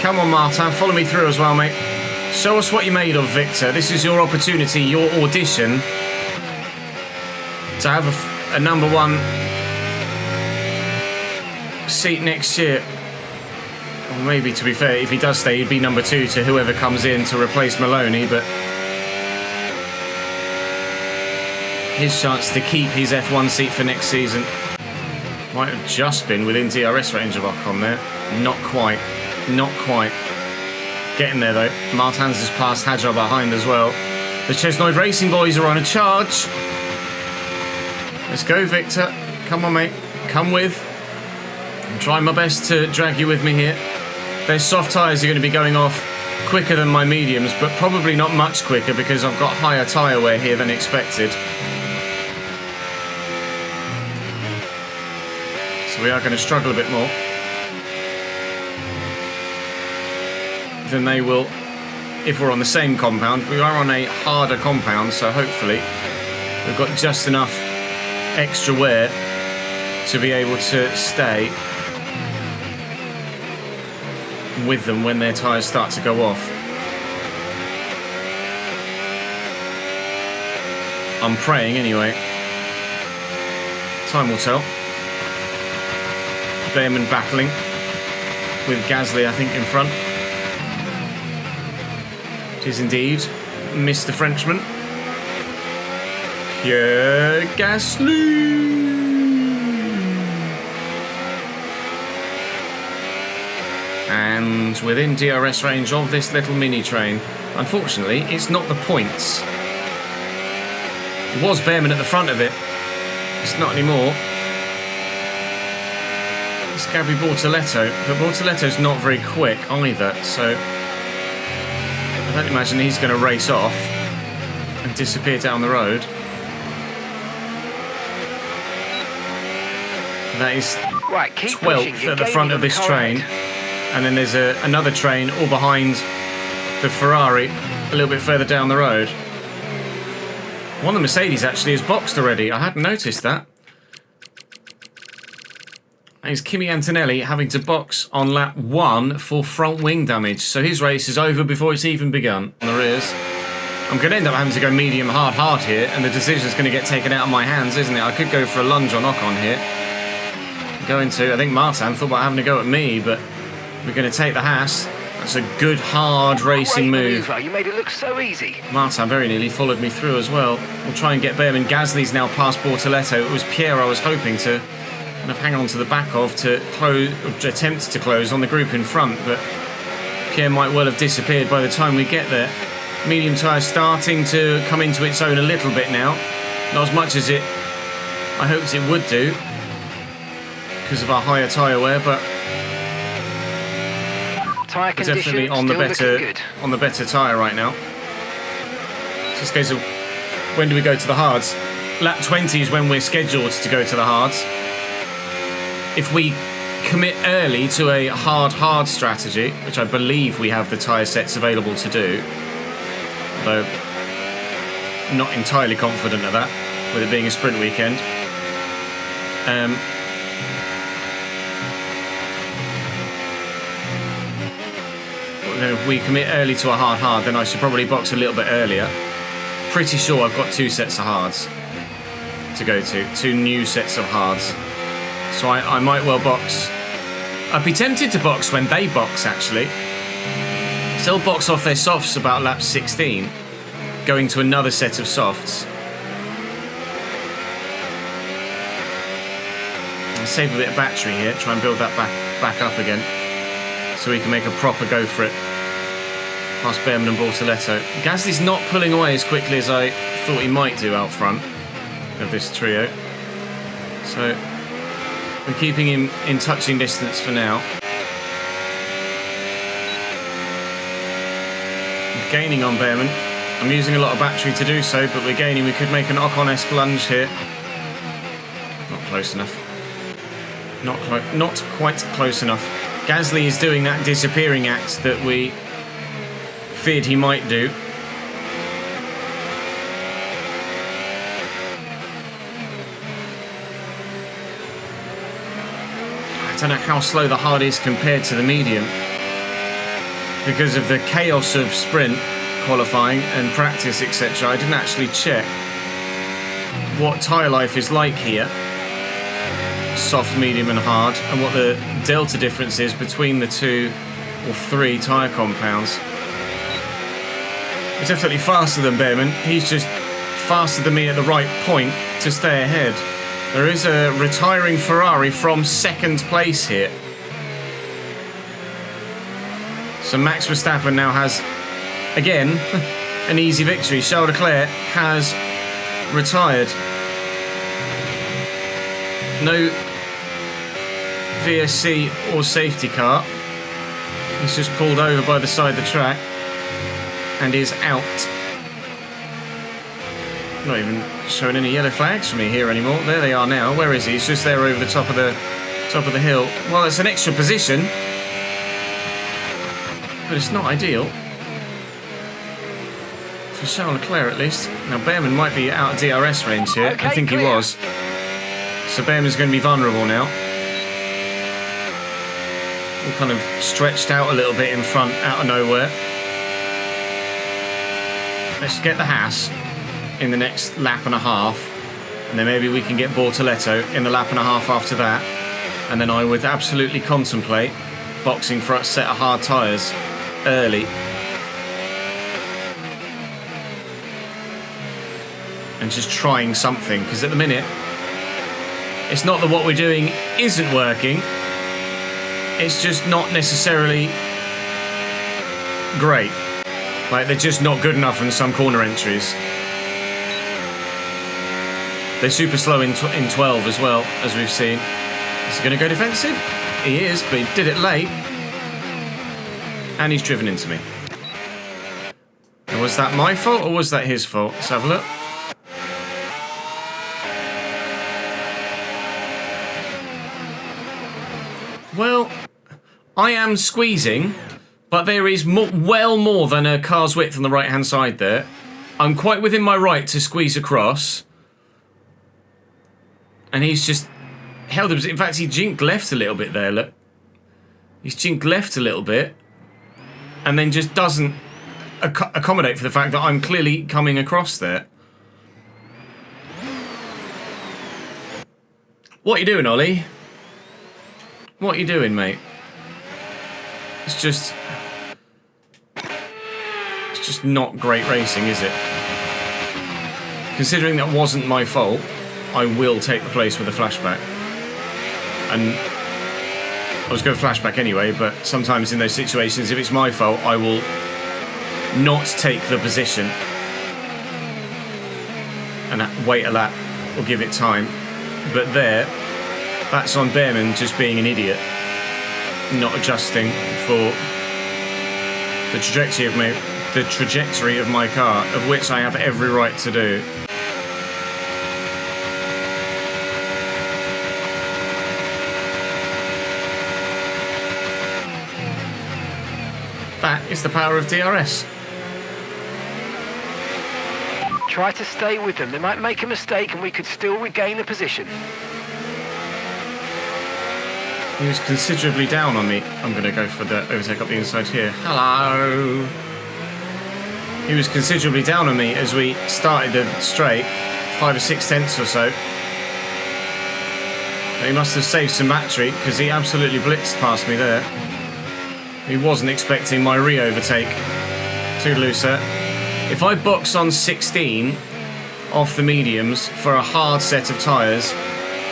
Come on, Martin, follow me through as well, mate. Show us what you're made of, Victor. This is your opportunity, your audition to have a number one seat next year. Or maybe, to be fair, if he does stay, he'd be number 2 to whoever comes in to replace Maloney, but his chance to keep his F1 seat for next season might have just been within DRS range of Ocon there. Not quite. Not quite. Getting there though. Martins has passed Hajar behind as well. The Chesnoid Racing boys are on a charge. Let's go, Victor. Come on, mate. Come with. I'm trying my best to drag you with me here. Their soft tyres are going to be going off quicker than my mediums, but probably not much quicker because I've got higher tyre wear here than expected. So we are going to struggle a bit more than they will if we're on the same compound. We are on a harder compound, so hopefully we've got just enough extra wear to be able to stay with them when their tyres start to go off. I'm praying anyway. Time will tell. Behrman battling with Gasly, I think, in front. It is indeed Mr. Frenchman, Pierre Gasly. And within DRS range of this little mini train. Unfortunately, it's not the points. It was Behrman at the front of it. It's not anymore. It's Gabby Bortoletto, but Bortoletto's not very quick either, so I don't imagine he's going to race off and disappear down the road. That is Right, keep 12th at the front of this train. And then there's another train all behind the Ferrari a little bit further down the road. One of the Mercedes actually is boxed already. I hadn't noticed that. That is Kimi Antonelli having to box on lap 1 for front wing damage. So his race is over before it's even begun on the rears. I'm going to end up having to go medium hard here, and the decision's going to get taken out of my hands, isn't it? I could go for a lunge on Ocon here. Going to, I think Martin thought about having a go at me, but we're going to take the Haas. That's a good, hard racing move. You made it look so easy. Martin very nearly followed me through as well. We'll try and get Behrman. Gasly's now past Bortoletto. It was Pierre I was hoping to kind of hang on to the back of to close, attempt to close on the group in front, but Pierre might well have disappeared by the time we get there. Medium tyre starting to come into its own a little bit now. Not as much as I hoped it would do because of our higher tyre wear, but Tyre we're definitely on the better tyre right now. So this goes. When do we go to the hards? Lap 20 is when we're scheduled to go to the hards. If we commit early to a hard strategy, which I believe we have the tyre sets available to do, although I'm not entirely confident of that, with it being a sprint weekend. If we commit early to a hard, then I should probably box a little bit earlier. Pretty sure I've got 2 sets of hards to go to, 2 new sets of hards. So I might well box. I'd be tempted to box when they box, actually. Still box off their softs about lap 16, going to another set of softs. I'll save a bit of battery here, try and build that back up again, so we can make a proper go for it. Past Behrman and Bortoletto. Gasly's not pulling away as quickly as I thought he might do out front of this trio. So we're keeping him in touching distance for now. We're gaining on Behrman. I'm using a lot of battery to do so, but we're gaining. We could make an Ocon-esque lunge here. Not close enough. Not quite close enough. Gasly is doing that disappearing act that we feared he might do. I don't know how slow the hard is compared to the medium, because of the chaos of sprint qualifying and practice, etc. I didn't actually check what tyre life is like here, soft, medium and hard, and what the delta difference is between the 2 or 3 tyre compounds. It's definitely faster than Behrman. He's just faster than me at the right point to stay ahead. There is a retiring Ferrari from 2nd place here. So Max Verstappen now has, again, an easy victory. Charles Leclerc has retired. No VSC or safety car. He's just pulled over by the side of the track and is out. Not even showing any yellow flags for me here anymore. There they are now. Where is he? He's just there over the top of the hill. Well, it's an extra position, but it's not ideal for Charles Leclerc, at least. Now Behrman might be out of DRS range here. Okay, I think clear. he was. So Behrman's going to be vulnerable now. All kind of stretched out a little bit in front, out of nowhere. Let's get the Haas in the next lap and a half, and then maybe we can get Bortoletto in the lap and a half after that, and then I would absolutely contemplate boxing for a set of hard tyres early and just trying something, because at the minute it's not that what we're doing isn't working, it's just not necessarily great. Like, they're just not good enough in some corner entries. They're super slow in 12 as well, as we've seen. Is he going to go defensive? He is, but he did it late. And he's driven into me. And was that my fault or was that his fault? Let's have a look. Well, I am squeezing, but there is well more than a car's width on the right-hand side there. I'm quite within my right to squeeze across. And he's just held him. In fact, he jinked left a little bit there, look. He's jinked left a little bit. And then just doesn't accommodate for the fact that I'm clearly coming across there. What are you doing, Ollie? What are you doing, mate? It's just not great racing, is it? Considering that wasn't my fault, I will take the place with a flashback. And I was going to flashback anyway, but sometimes in those situations, if it's my fault, I will not take the position and wait a lap or give it time. But there, that's on Behrman just being an idiot, not adjusting for the trajectory of my car, of which I have every right to do. That is the power of DRS. Try to stay with them. They might make a mistake and we could still regain the position. He was considerably down on me. I'm going to go for the overtake up the inside here. Hello. He was considerably down on me as we started the straight, 5 or 6 tenths or so. He must have saved some battery because he absolutely blitzed past me there. He wasn't expecting my re-overtake. Toodaloo, sir. If I box on 16 off the mediums for a hard set of tyres,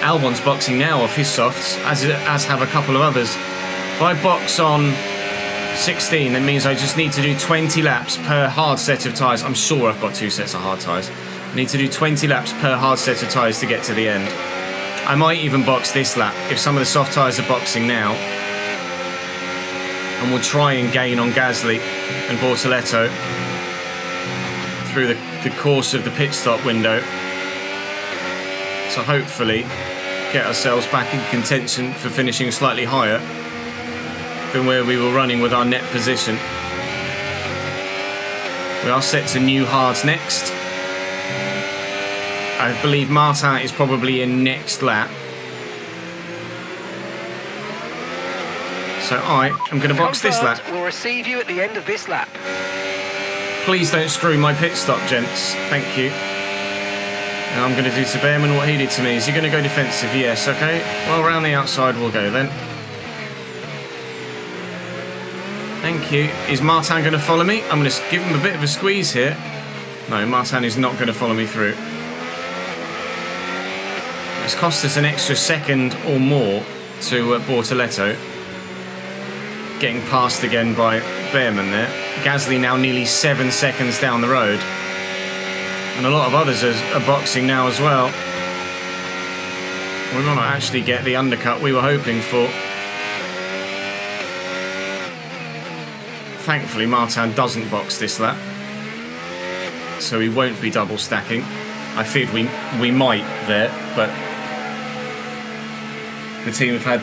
Albon's boxing now off his softs, as have a couple of others. If I box on 16, that means I just need to do 20 laps per hard set of tyres. I'm sure I've got 2 sets of hard tyres. I need to do 20 laps per hard set of tyres to get to the end. I might even box this lap if some of the soft tyres are boxing now. And we'll try and gain on Gasly and Bortoletto through the course of the pit stop window. So hopefully get ourselves back in contention for finishing slightly higher than where we were running with our net position. We are set to new hards next. I believe Martin is probably in next lap. So I am going to box this lap. We'll receive you at the end of this lap. Please don't screw my pit stop, gents. Thank you. And I'm going to do to Behrman what he did to me. Is he going to go defensive? Yes, okay. Well, around the outside we'll go then. Thank you. Is Martin going to follow me? I'm going to give him a bit of a squeeze here. No, Martin is not going to follow me through. It's cost us an extra second or more to Bortoletto. Getting passed again by Behrman there. Gasly now nearly 7 seconds down the road. And a lot of others are boxing now as well. We might not actually get the undercut we were hoping for. Thankfully, Martin doesn't box this lap. So he won't be double stacking. I feared we might there, but the team have had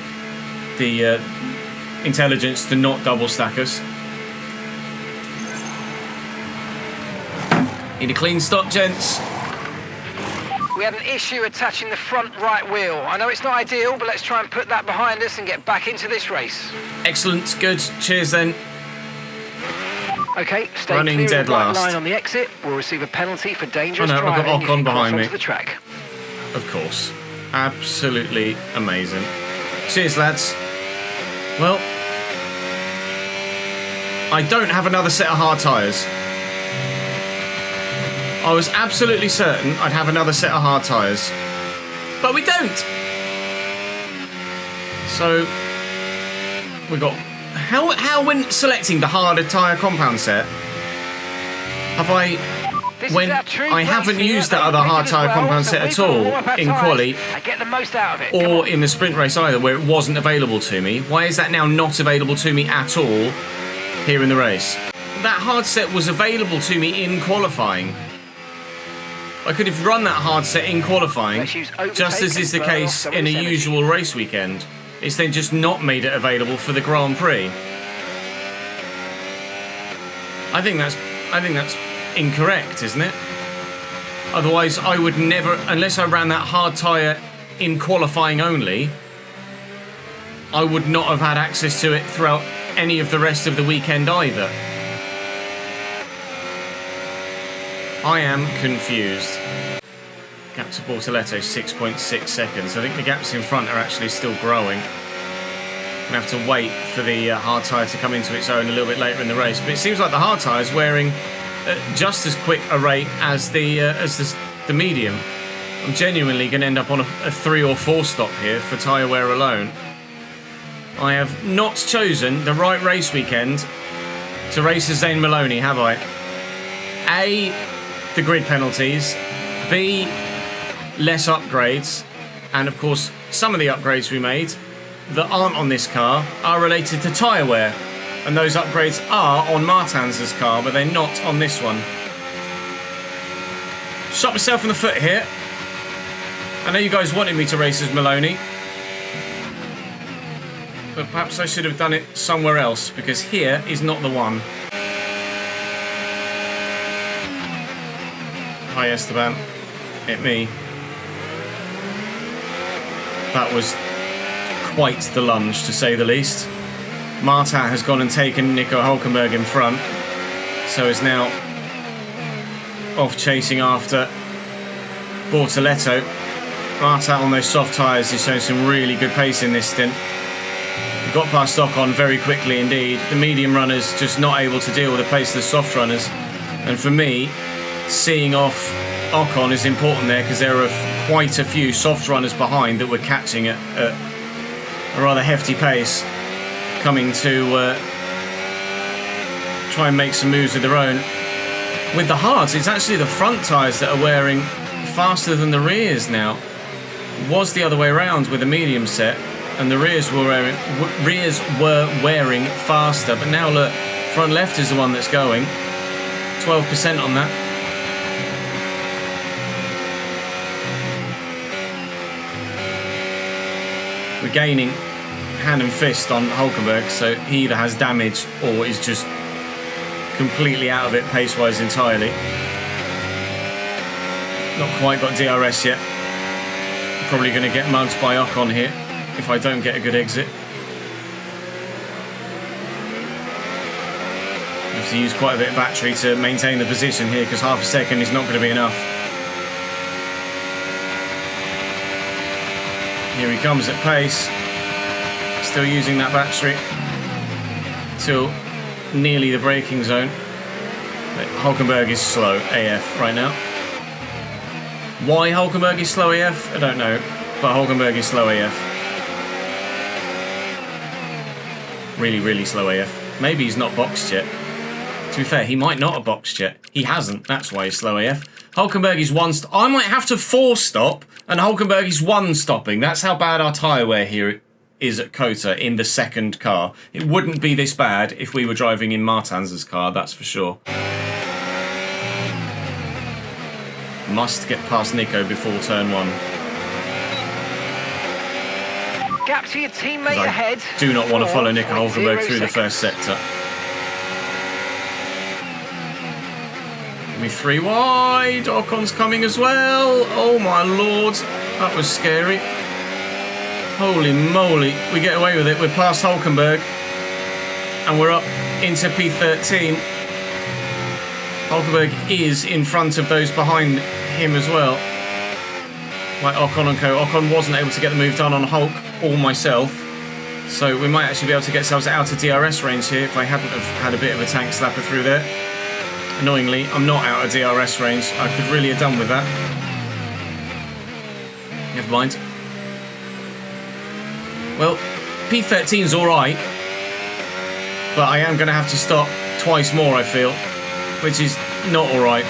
the intelligence to not double stack us. Need a clean stop, gents. We had an issue attaching the front right wheel. I know it's not ideal, but let's try and put that behind us and get back into this race. Excellent, good. Cheers then. Okay, stay Running clear dead of the right last. line on the exit. We'll receive a penalty for dangerous I've got driving. Ocon behind me. Onto the track. Of course. Absolutely amazing. Cheers, lads. Well, I don't have another set of hard tyres. I was absolutely certain I'd have another set of hard tyres. But we don't! So, we got... How when selecting the harder tyre compound set, have I... When I haven't used that other hard tyre compound set at all in quali, or in the sprint race either, where it wasn't available to me, why is that now not available to me at all here in the race? That hard set was available to me in qualifying. I could have run that hard set in qualifying, just as is the case in a usual race weekend. It's then just not made it available for the Grand Prix. I think that's incorrect, isn't it? Otherwise, I would never, unless I ran that hard tyre in qualifying only, I would not have had access to it throughout any of the rest of the weekend either. I am confused. Gap to Bortoletto, 6.6 seconds. I think the gaps in front are actually still growing. I'm going to have to wait for the hard tyre to come into its own a little bit later in the race. But it seems like the hard tyre is wearing just as quick a rate as the medium. I'm genuinely going to end up on a 3 or 4 stop here for tyre wear alone. I have not chosen the right race weekend to race as Zane Maloney, have I? A, the grid penalties. B, less upgrades. And of course, some of the upgrades we made that aren't on this car are related to tyre wear. And those upgrades are on Martin's car, but they're not on this one. Shot myself in the foot here. I know you guys wanted me to race as Maloney, but perhaps I should have done it somewhere else, because here is not the one. Hi Esteban, hit me. That was quite the lunge, to say the least. Martin has gone and taken Nico Hülkenberg in front, so is now off chasing after Bortoletto. Martin on those soft tyres is showing some really good pace in this stint. He got past Ocon very quickly indeed. The medium runners just not able to deal with the pace of the soft runners. And for me, seeing off Ocon is important there, because there are quite a few soft runners behind that were catching at a rather hefty pace, coming to try and make some moves of their own. With the hards, it's actually the front tyres that are wearing faster than the rears now. It was the other way around with the medium set, and the rears were wearing faster. But now look, front left is the one that's going. 12% on that. We're gaining hand and fist on Hülkenberg, so he either has damage or is just completely out of it pace-wise entirely. Not quite got DRS yet. Probably going to get mugged by Ocon here if I don't get a good exit. I have to use quite a bit of battery to maintain the position here, because half a second is not going to be enough. Here he comes at pace. Still using that battery till nearly the braking zone. But Hülkenberg is slow AF right now. Why Hülkenberg is slow AF, I don't know, but Hülkenberg is slow AF. Really, really slow AF. Maybe he's not boxed yet. To be fair, he might not have boxed yet. He hasn't, that's why he's slow AF. Hülkenberg is one stop. I might have to 4-stop, and Hülkenberg is 1-stopping. That's how bad our tyre wear here is at COTA in the second car. It wouldn't be this bad if we were driving in Martin's car, that's for sure. Must get past Nico before turn 1. Gap to your teammate ahead. Do not want to follow Nico Hülkenberg through the first sector. Give me 3 wide. Ocon's coming as well. Oh my lord, that was scary. Holy moly, we get away with it. We're past Hülkenberg and we're up into P13. Hülkenberg is in front of those behind him as well, like Ocon and co. Ocon wasn't able to get the move done on Hulk or myself, so we might actually be able to get ourselves out of DRS range here if I hadn't have had a bit of a tank slapper through there. Annoyingly, I'm not out of DRS range. I could really have done with that. Never mind. Well, P13's alright, but I am going to have to stop twice more, I feel, which is not alright.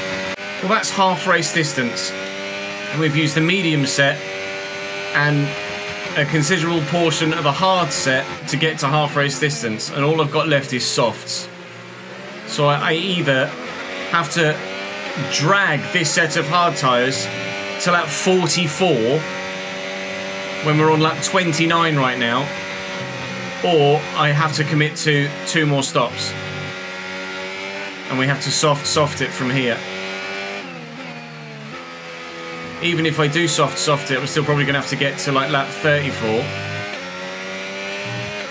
Well, that's half race distance, and we've used the medium set and a considerable portion of a hard set to get to half race distance, and all I've got left is softs. So I either have to drag this set of hard tyres to lap 44 when we're on lap 29 right now, or I have to commit to 2 more stops and we have to soft it from here. Even if I do soft it, we're still probably going to have to get to like lap 34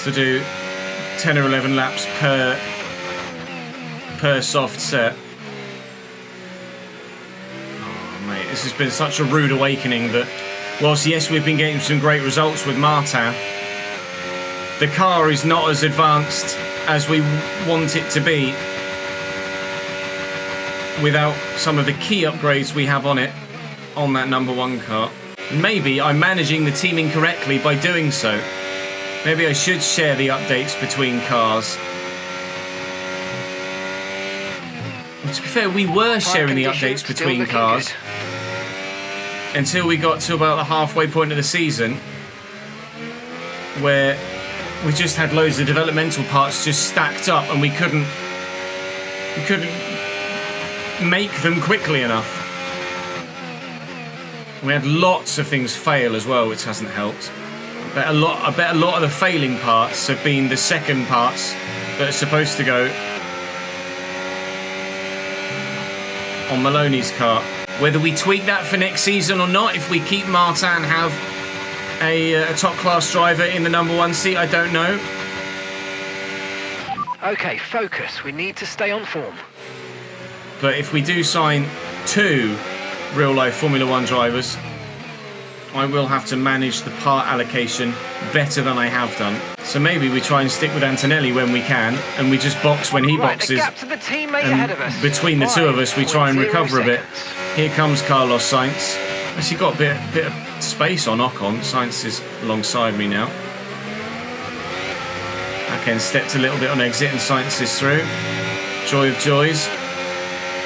to do 10 or 11 laps per soft set. Oh mate, this has been such a rude awakening that whilst yes, we've been getting some great results with Martin, the car is not as advanced as we want it to be without some of the key upgrades we have on it, on that number 1 car. Maybe I'm managing the team incorrectly by doing so. Maybe I should share the updates between cars. To be fair, we were sharing the updates between cars until we got to about the halfway point of the season, where we just had loads of developmental parts just stacked up, and we couldn't make them quickly enough. We had lots of things fail as well, which hasn't helped. I bet a lot of the failing parts have been the second parts that are supposed to go on Maloney's car. Whether we tweak that for next season or not, if we keep Martin have a top class driver in the number 1 seat, I don't know. Okay, focus. We need to stay on form. But if we do sign 2 real life Formula 1 drivers, I will have to manage the part allocation better than I have done. So maybe we try and stick with Antonelli when we can, and we just box when he boxes. The gap to the teammate ahead of us. Between the two of us, we try and recover a bit. Here comes Carlos Sainz. Actually got a bit of space on Ocon. Sainz is alongside me now. Back-end stepped a little bit on exit, and Sainz is through. Joy of joys.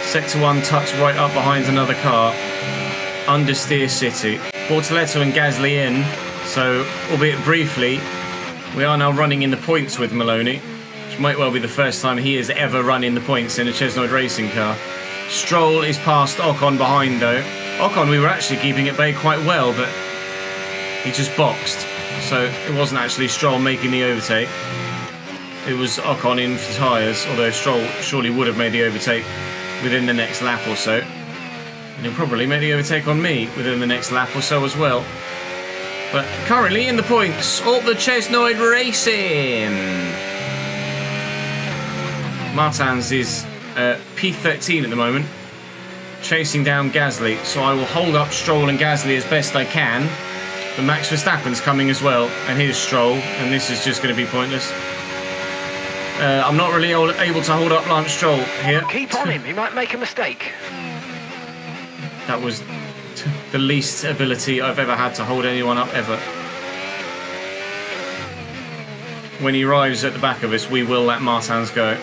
Sector 1 tucks right up behind another car. Understeer City. Bortoletto and Gasly in, so albeit briefly, we are now running in the points with Maloney, which might well be the first time he has ever run in the points in a Chesnoid racing car. Stroll is past Ocon behind though. Ocon we were actually keeping at bay quite well, but he just boxed, so it wasn't actually Stroll making the overtake. It was Ocon in for tyres, although Stroll surely would have made the overtake within the next lap or so. And he'll probably make the overtake on me within the next lap or so as well. But currently in the points, up the Chesnoid Racing. Martins is P13 at the moment, chasing down Gasly. So I will hold up Stroll and Gasly as best I can. But Max Verstappen's coming as well, and here's Stroll, and this is just going to be pointless. I'm not really able to hold up Lance Stroll here. Keep on him, he might make a mistake. That was the least ability I've ever had to hold anyone up ever. When he arrives at the back of us, we will let Martins go.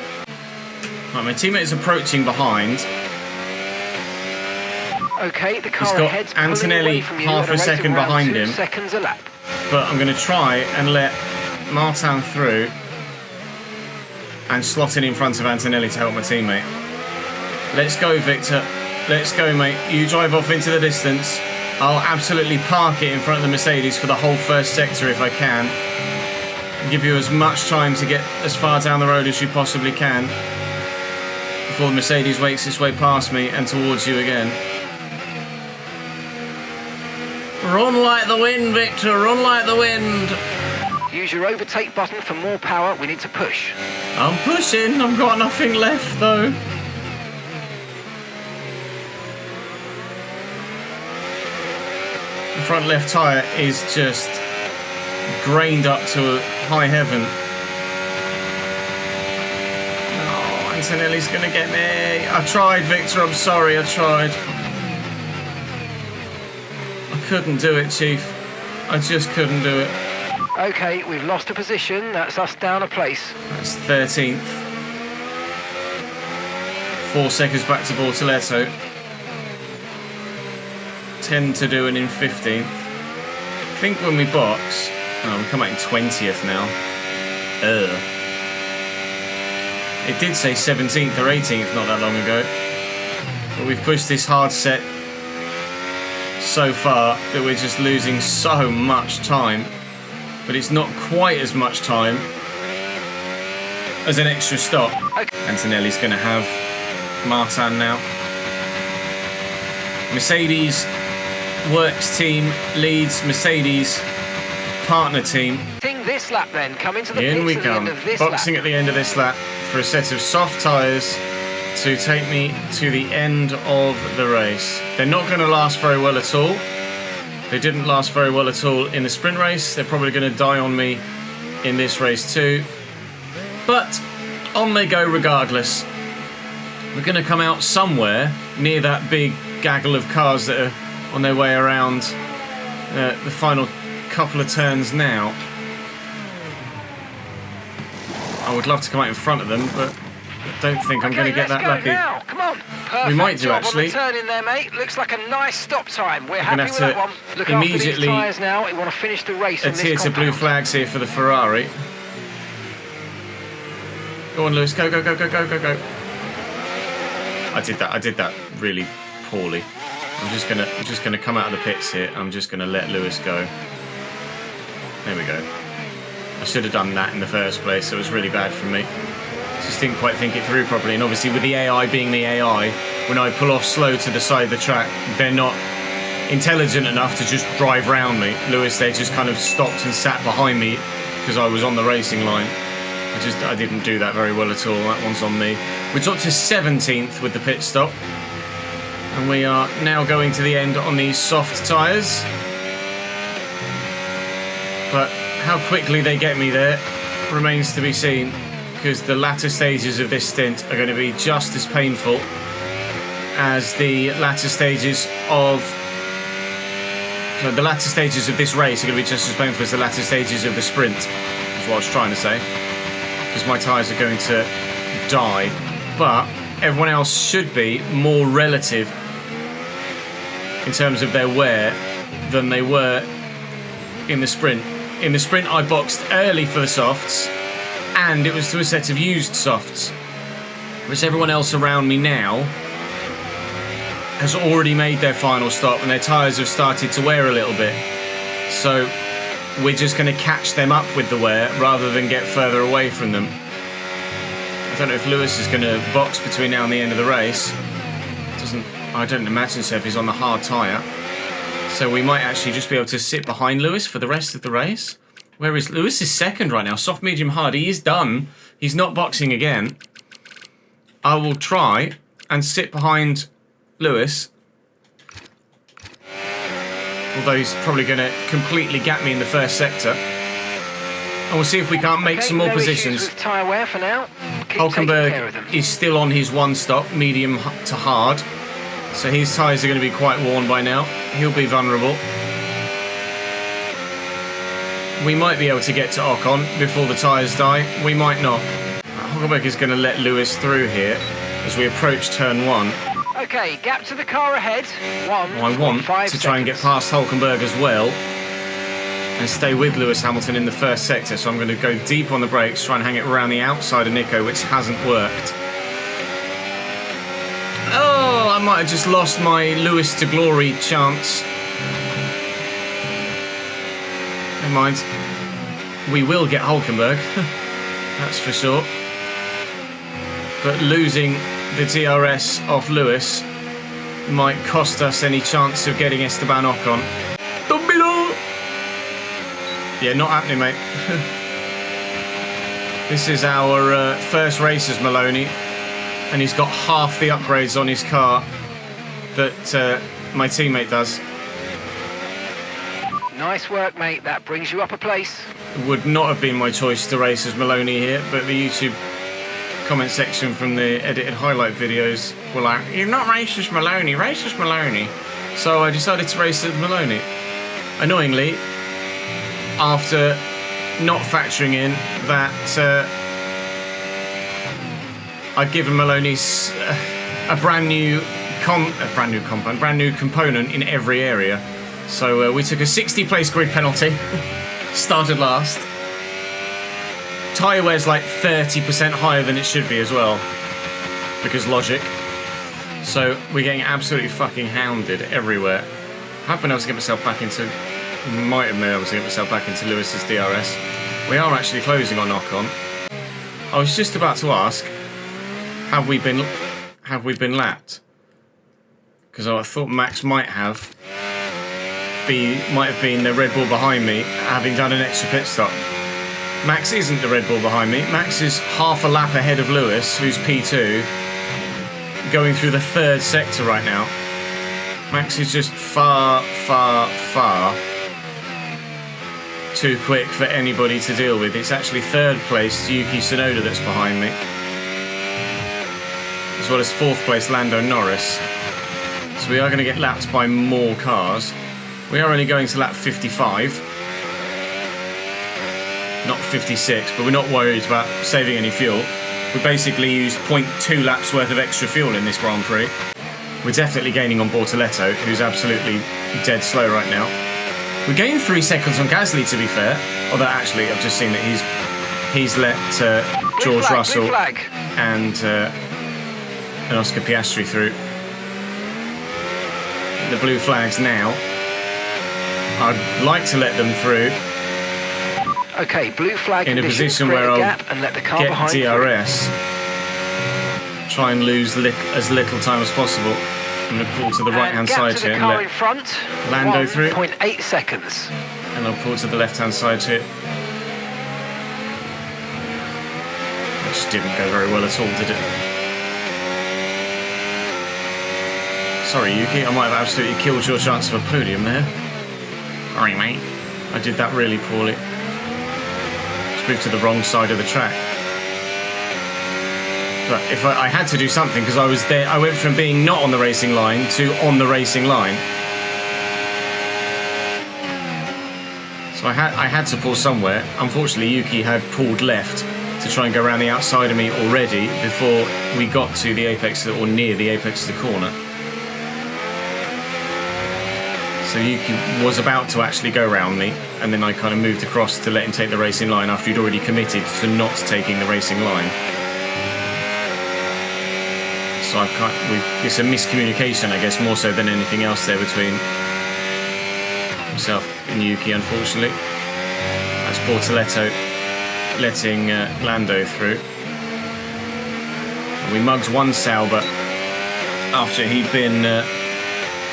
Right, my teammate is approaching behind. Okay, the car He's got ahead's Antonelli half a second behind him. Seconds a lap. But I'm going to try and let Martin through and slot in front of Antonelli to help my teammate. Let's go, Victor. Let's go, mate. You drive off into the distance. I'll absolutely park it in front of the Mercedes for the whole first sector if I can. And give you as much time to get as far down the road as you possibly can before the Mercedes makes its way past me and towards you again. Run like the wind, Victor. Run like the wind. Use your overtake button for more power. We need to push. I'm pushing. I've got nothing left, though. The front left tyre is just grained up to high heaven. Oh, Antonelli's going to get me. I tried, Victor. I'm sorry. I tried. I couldn't do it, Chief. I just couldn't do it. Okay, we've lost a position. That's us down a place. That's 13th. 4 seconds back to Bortoletto. 10 to do and in 15th. I think when we box... Oh, we come out in 20th now. It did say 17th or 18th not that long ago. But we've pushed this hard set so far that we're just losing so much time. But it's not quite as much time as an extra stop. Antonelli's going to have Martin now. Mercedes works team leads Mercedes partner team. This lap then, come into the In we pits at the come, end of this boxing lap. at the end of this lap for a set of soft tyres to take me to the end of the race. They're not going to last very well at all. They didn't last very well at all in the sprint race. They're probably going to die on me in this race too. But on they go regardless. We're going to come out somewhere near that big gaggle of cars that are on their way around the final couple of turns now. I would love to come out in front of them, but I don't think I'm going to get that lucky. Now. Come on. Perfect We might do, job actually. On the turn in there, mate. Looks like a nice stop time. We're happy gonna with have that to one. Look immediately after these tyres now. We want to finish the race on this adhere to blue compound. flags here for the Ferrari. Go on, Lewis. Go, go, go, go, go, go, go. I did that really poorly. I'm just gonna come out of the pits here. I'm just gonna let Lewis go. There we go. I should have done that in the first place. It was really bad from me. Just didn't quite think it through properly. And obviously with the AI being the AI, when I pull off slow to the side of the track, they're not intelligent enough to just drive round me. Lewis, they just kind of stopped and sat behind me because I was on the racing line. I didn't do that very well at all. That one's on me. We're up to 17th with the pit stop. And we are now going to the end on these soft tyres. But how quickly they get me there remains to be seen, because the latter stages of this stint are going to be just as painful as the latter stages of... So the latter stages of this race are going to be just as painful as the latter stages of the sprint, is what I was trying to say. Because my tyres are going to die. But everyone else should be more relative in terms of their wear than they were in the sprint. In the sprint, I boxed early for the softs, and it was to a set of used softs. Whereas everyone else around me now has already made their final stop, and their tyres have started to wear a little bit. So we're just going to catch them up with the wear rather than get further away from them. I don't know if Lewis is going to box between now and the end of the race. I don't imagine so if he's on the hard tyre. So we might actually just be able to sit behind Lewis for the rest of the race. Where is Lewis? Is second right now. Soft, medium, hard. He is done. He's not boxing again. I will try and sit behind Lewis. Although he's probably going to completely gap me in the first sector. And we'll see if we can't make some more positions. Tyre wear for now. Hulkenberg is still on his one stop, medium to hard. So his tyres are going to be quite worn by now. He'll be vulnerable. We might be able to get to Ocon before the tyres die. We might not. Hulkenberg is going to let Lewis through here as we approach turn 1. Okay, gap to the car ahead. I want to try and get past Hulkenberg as well and stay with Lewis Hamilton in the first sector. So I'm going to go deep on the brakes, try and hang it around the outside of Nico, which hasn't worked. Oh, I might have just lost my Lewis to glory chance. Never mind. We will get Hulkenberg. That's for sure. But losing the DRS off Lewis might cost us any chance of getting Esteban Ocon. Yeah, not happening, mate. This is our first race as Maloney, and he's got half the upgrades on his car that my teammate does. Nice work, mate. That brings you up a place. It would not have been my choice to race as Maloney here, but the YouTube comment section from the edited highlight videos were like, "You're not race as Maloney, race as Maloney." So I decided to race as Maloney. Annoyingly, after not factoring in that I'd given Maloney a brand new component in every area. So we took a 60 place grid penalty, started last. Tyre wear's like 30% higher than it should be as well, because logic. So we're getting absolutely fucking hounded everywhere. I haven't been able to get myself back into... Might have been able to get myself back into Lewis's DRS. We are actually closing on Ocon. I was just about to ask, have we been lapped? Because I thought Max might have been the Red Bull behind me, having done an extra pit stop. Max isn't the Red Bull behind me. Max is half a lap ahead of Lewis, who's P2, going through the third sector right now. Max is just far, far, far too quick for anybody to deal with. It's actually third place Yuki Tsunoda that's behind me, as well as fourth place Lando Norris. So we are going to get lapped by more cars. We are only going to lap 55. not 56, but we're not worried about saving any fuel. We basically used 0.2 laps worth of extra fuel in this Grand Prix. We're definitely gaining on Bortoletto, who's absolutely dead slow right now. We gained 3 seconds on Gasly, to be fair. Although actually, I've just seen that he's let George Russell and Oscar Piastri through. The blue flags now. I'd like to let them through. Okay, blue flag in a position where I'll and let the car get behind DRS. Try and lose as little time as possible. I'm going to pull to the right-hand side here and let in front, Lando through. 1.8 seconds. And I'll pull to the left-hand side here. Which didn't go very well at all, did it? Sorry, Yuki, I might have absolutely killed your chance of a podium there. Sorry, mate. I did that really poorly. Just moved to the wrong side of the track. But if I had to do something, because I was there, I went from being not on the racing line to on the racing line. So I had to pull somewhere. Unfortunately, Yuki had pulled left to try and go around the outside of me already before we got to the apex, or near the apex of the corner. So Yuki was about to actually go around me, and then I kind of moved across to let him take the racing line after he'd already committed to not taking the racing line. So it's a miscommunication, I guess, more so than anything else there between himself and Yuki, unfortunately. That's Bortoletto letting Lando through. And we mugged one Sauber after he'd been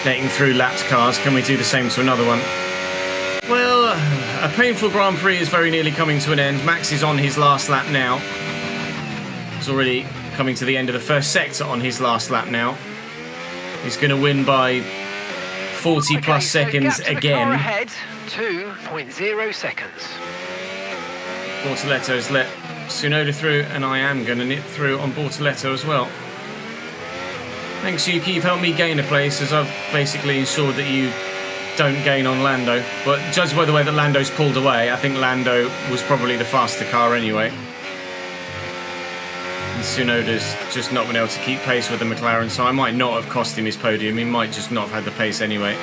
letting through lapped cars. Can we do the same to another one? Well, a painful Grand Prix is very nearly coming to an end. Max is on his last lap now. He's already coming to the end of the first sector on his last lap now. He's going to win by 40 plus seconds again. Car ahead, 2.0 seconds. Bortoletto's let Tsunoda through, and I am going to nip through on Bortoletto as well. Thanks, Yuki. You've helped me gain a place, as I've basically ensured that you don't gain on Lando. But judged by the way that Lando's pulled away, I think Lando was probably the faster car anyway. And Tsunoda's just not been able to keep pace with the McLaren, so I might not have cost him his podium. He might just not have had the pace anyway.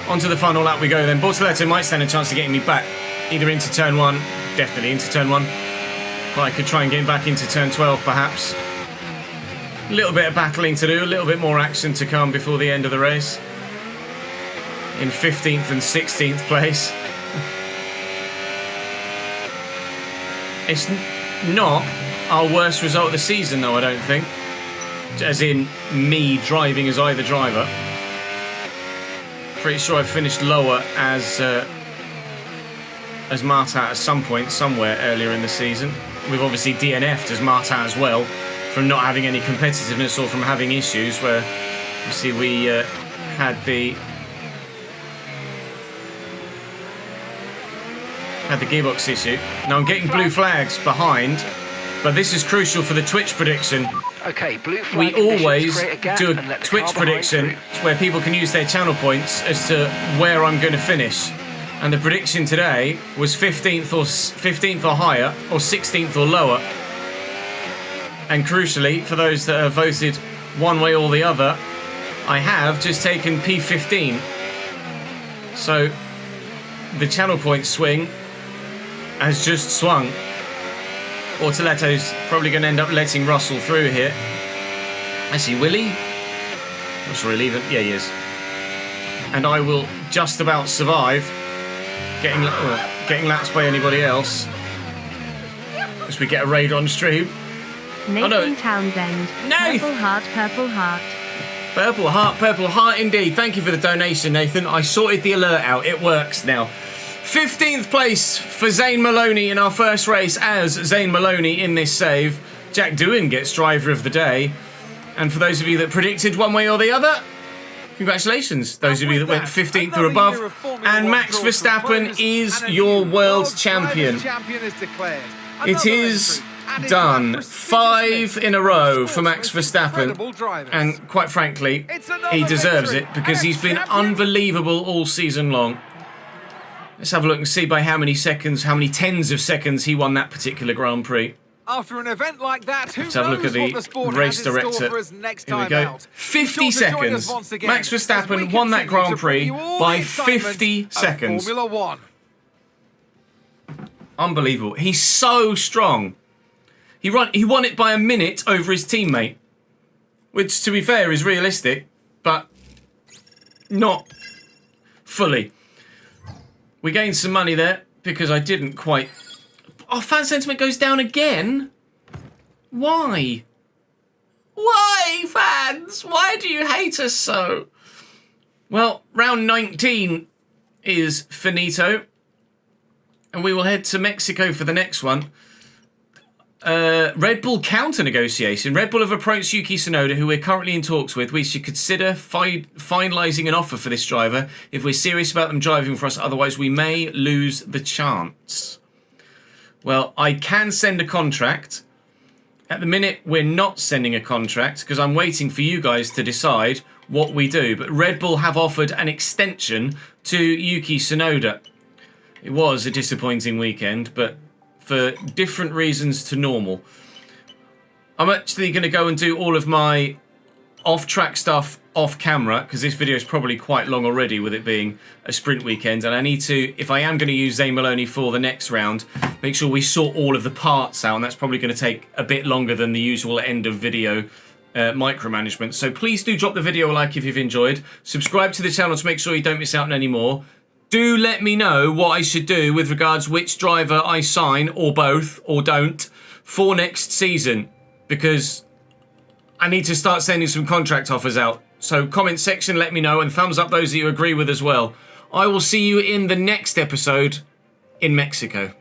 On to the final lap we go then. Bortoletto might stand a chance of getting me back, either into turn 1, definitely into turn 1. But I could try and get him back into turn 12 perhaps. A little bit of battling to do, a little bit more action to come before the end of the race. In 15th and 16th place. It's not our worst result of the season though, I don't think. As in me driving as either driver. Pretty sure I finished lower as Martin at some point, somewhere earlier in the season. We've obviously DNF'd as Martin as well, from not having any competitiveness or from having issues where, you see, we had the gearbox issue. Now I'm getting blue flags behind, but this is crucial for the Twitch prediction. Okay, blue flag. We always do a Twitch prediction where people can use their channel points as to where I'm going to finish. And the prediction today was 15th or higher, or 16th or lower. And crucially, for those that have voted one way or the other, I have just taken P15. So the channel point swing has just swung. Bortoletto's probably going to end up letting Russell through here. Actually, will he? Not sure he'll even. Yeah, he is. And I will just about survive getting lapped by anybody else as we get a raid on stream. Nathan Townsend. Nath! Purple heart, purple heart. Purple heart indeed. Thank you for the donation, Nathan. I sorted the alert out. It works now. 15th place for Zane Maloney in our first race as Zane Maloney in this save. Jack Doohan gets driver of the day. And for those of you that predicted one way or the other, congratulations. Those of you that went 15th or above. And Max Verstappen is your world champion. It is done. 5 in a row for Max Verstappen. And quite frankly, he deserves it because he's been unbelievable all season long. Let's have a look and see by how many seconds, how many tens of seconds he won that particular Grand Prix. After an event like that, who Let's have a look knows at what the sport race has in store director. for us next Here we time go. out. 50 Be sure to join us seconds. once again Max as we Verstappen won that continue Grand to bring Prix you all by the excitement 50 of seconds. Formula One. Unbelievable. He's so strong. He won it by a minute over his teammate, which, to be fair, is realistic, but not fully. We gained some money there because I didn't quite... Oh, fan sentiment goes down again? Why? Why, fans? Why do you hate us so? Well, round 19 is finito, and we will head to Mexico for the next one. Red Bull counter negotiation. Red Bull have approached Yuki Tsunoda, who we're currently in talks with. We should consider finalising an offer for this driver if we're serious about them driving for us. Otherwise, we may lose the chance. Well, I can send a contract. At the minute, we're not sending a contract because I'm waiting for you guys to decide what we do. But Red Bull have offered an extension to Yuki Tsunoda. It was a disappointing weekend, but for different reasons to normal. I'm actually going to go and do all of my off-track stuff off camera because this video is probably quite long already with it being a sprint weekend, and I need to, if I am going to use Zane Maloney for the next round, make sure we sort all of the parts out, and that's probably going to take a bit longer than the usual end of video micromanagement. So please do drop the video a like if you've enjoyed. Subscribe to the channel to make sure you don't miss out on any more. Do let me know what I should do with regards which driver I sign, or both, or don't, for next season, because I need to start sending some contract offers out. So comment section, let me know, and thumbs up those that you agree with as well. I will see you in the next episode in Mexico.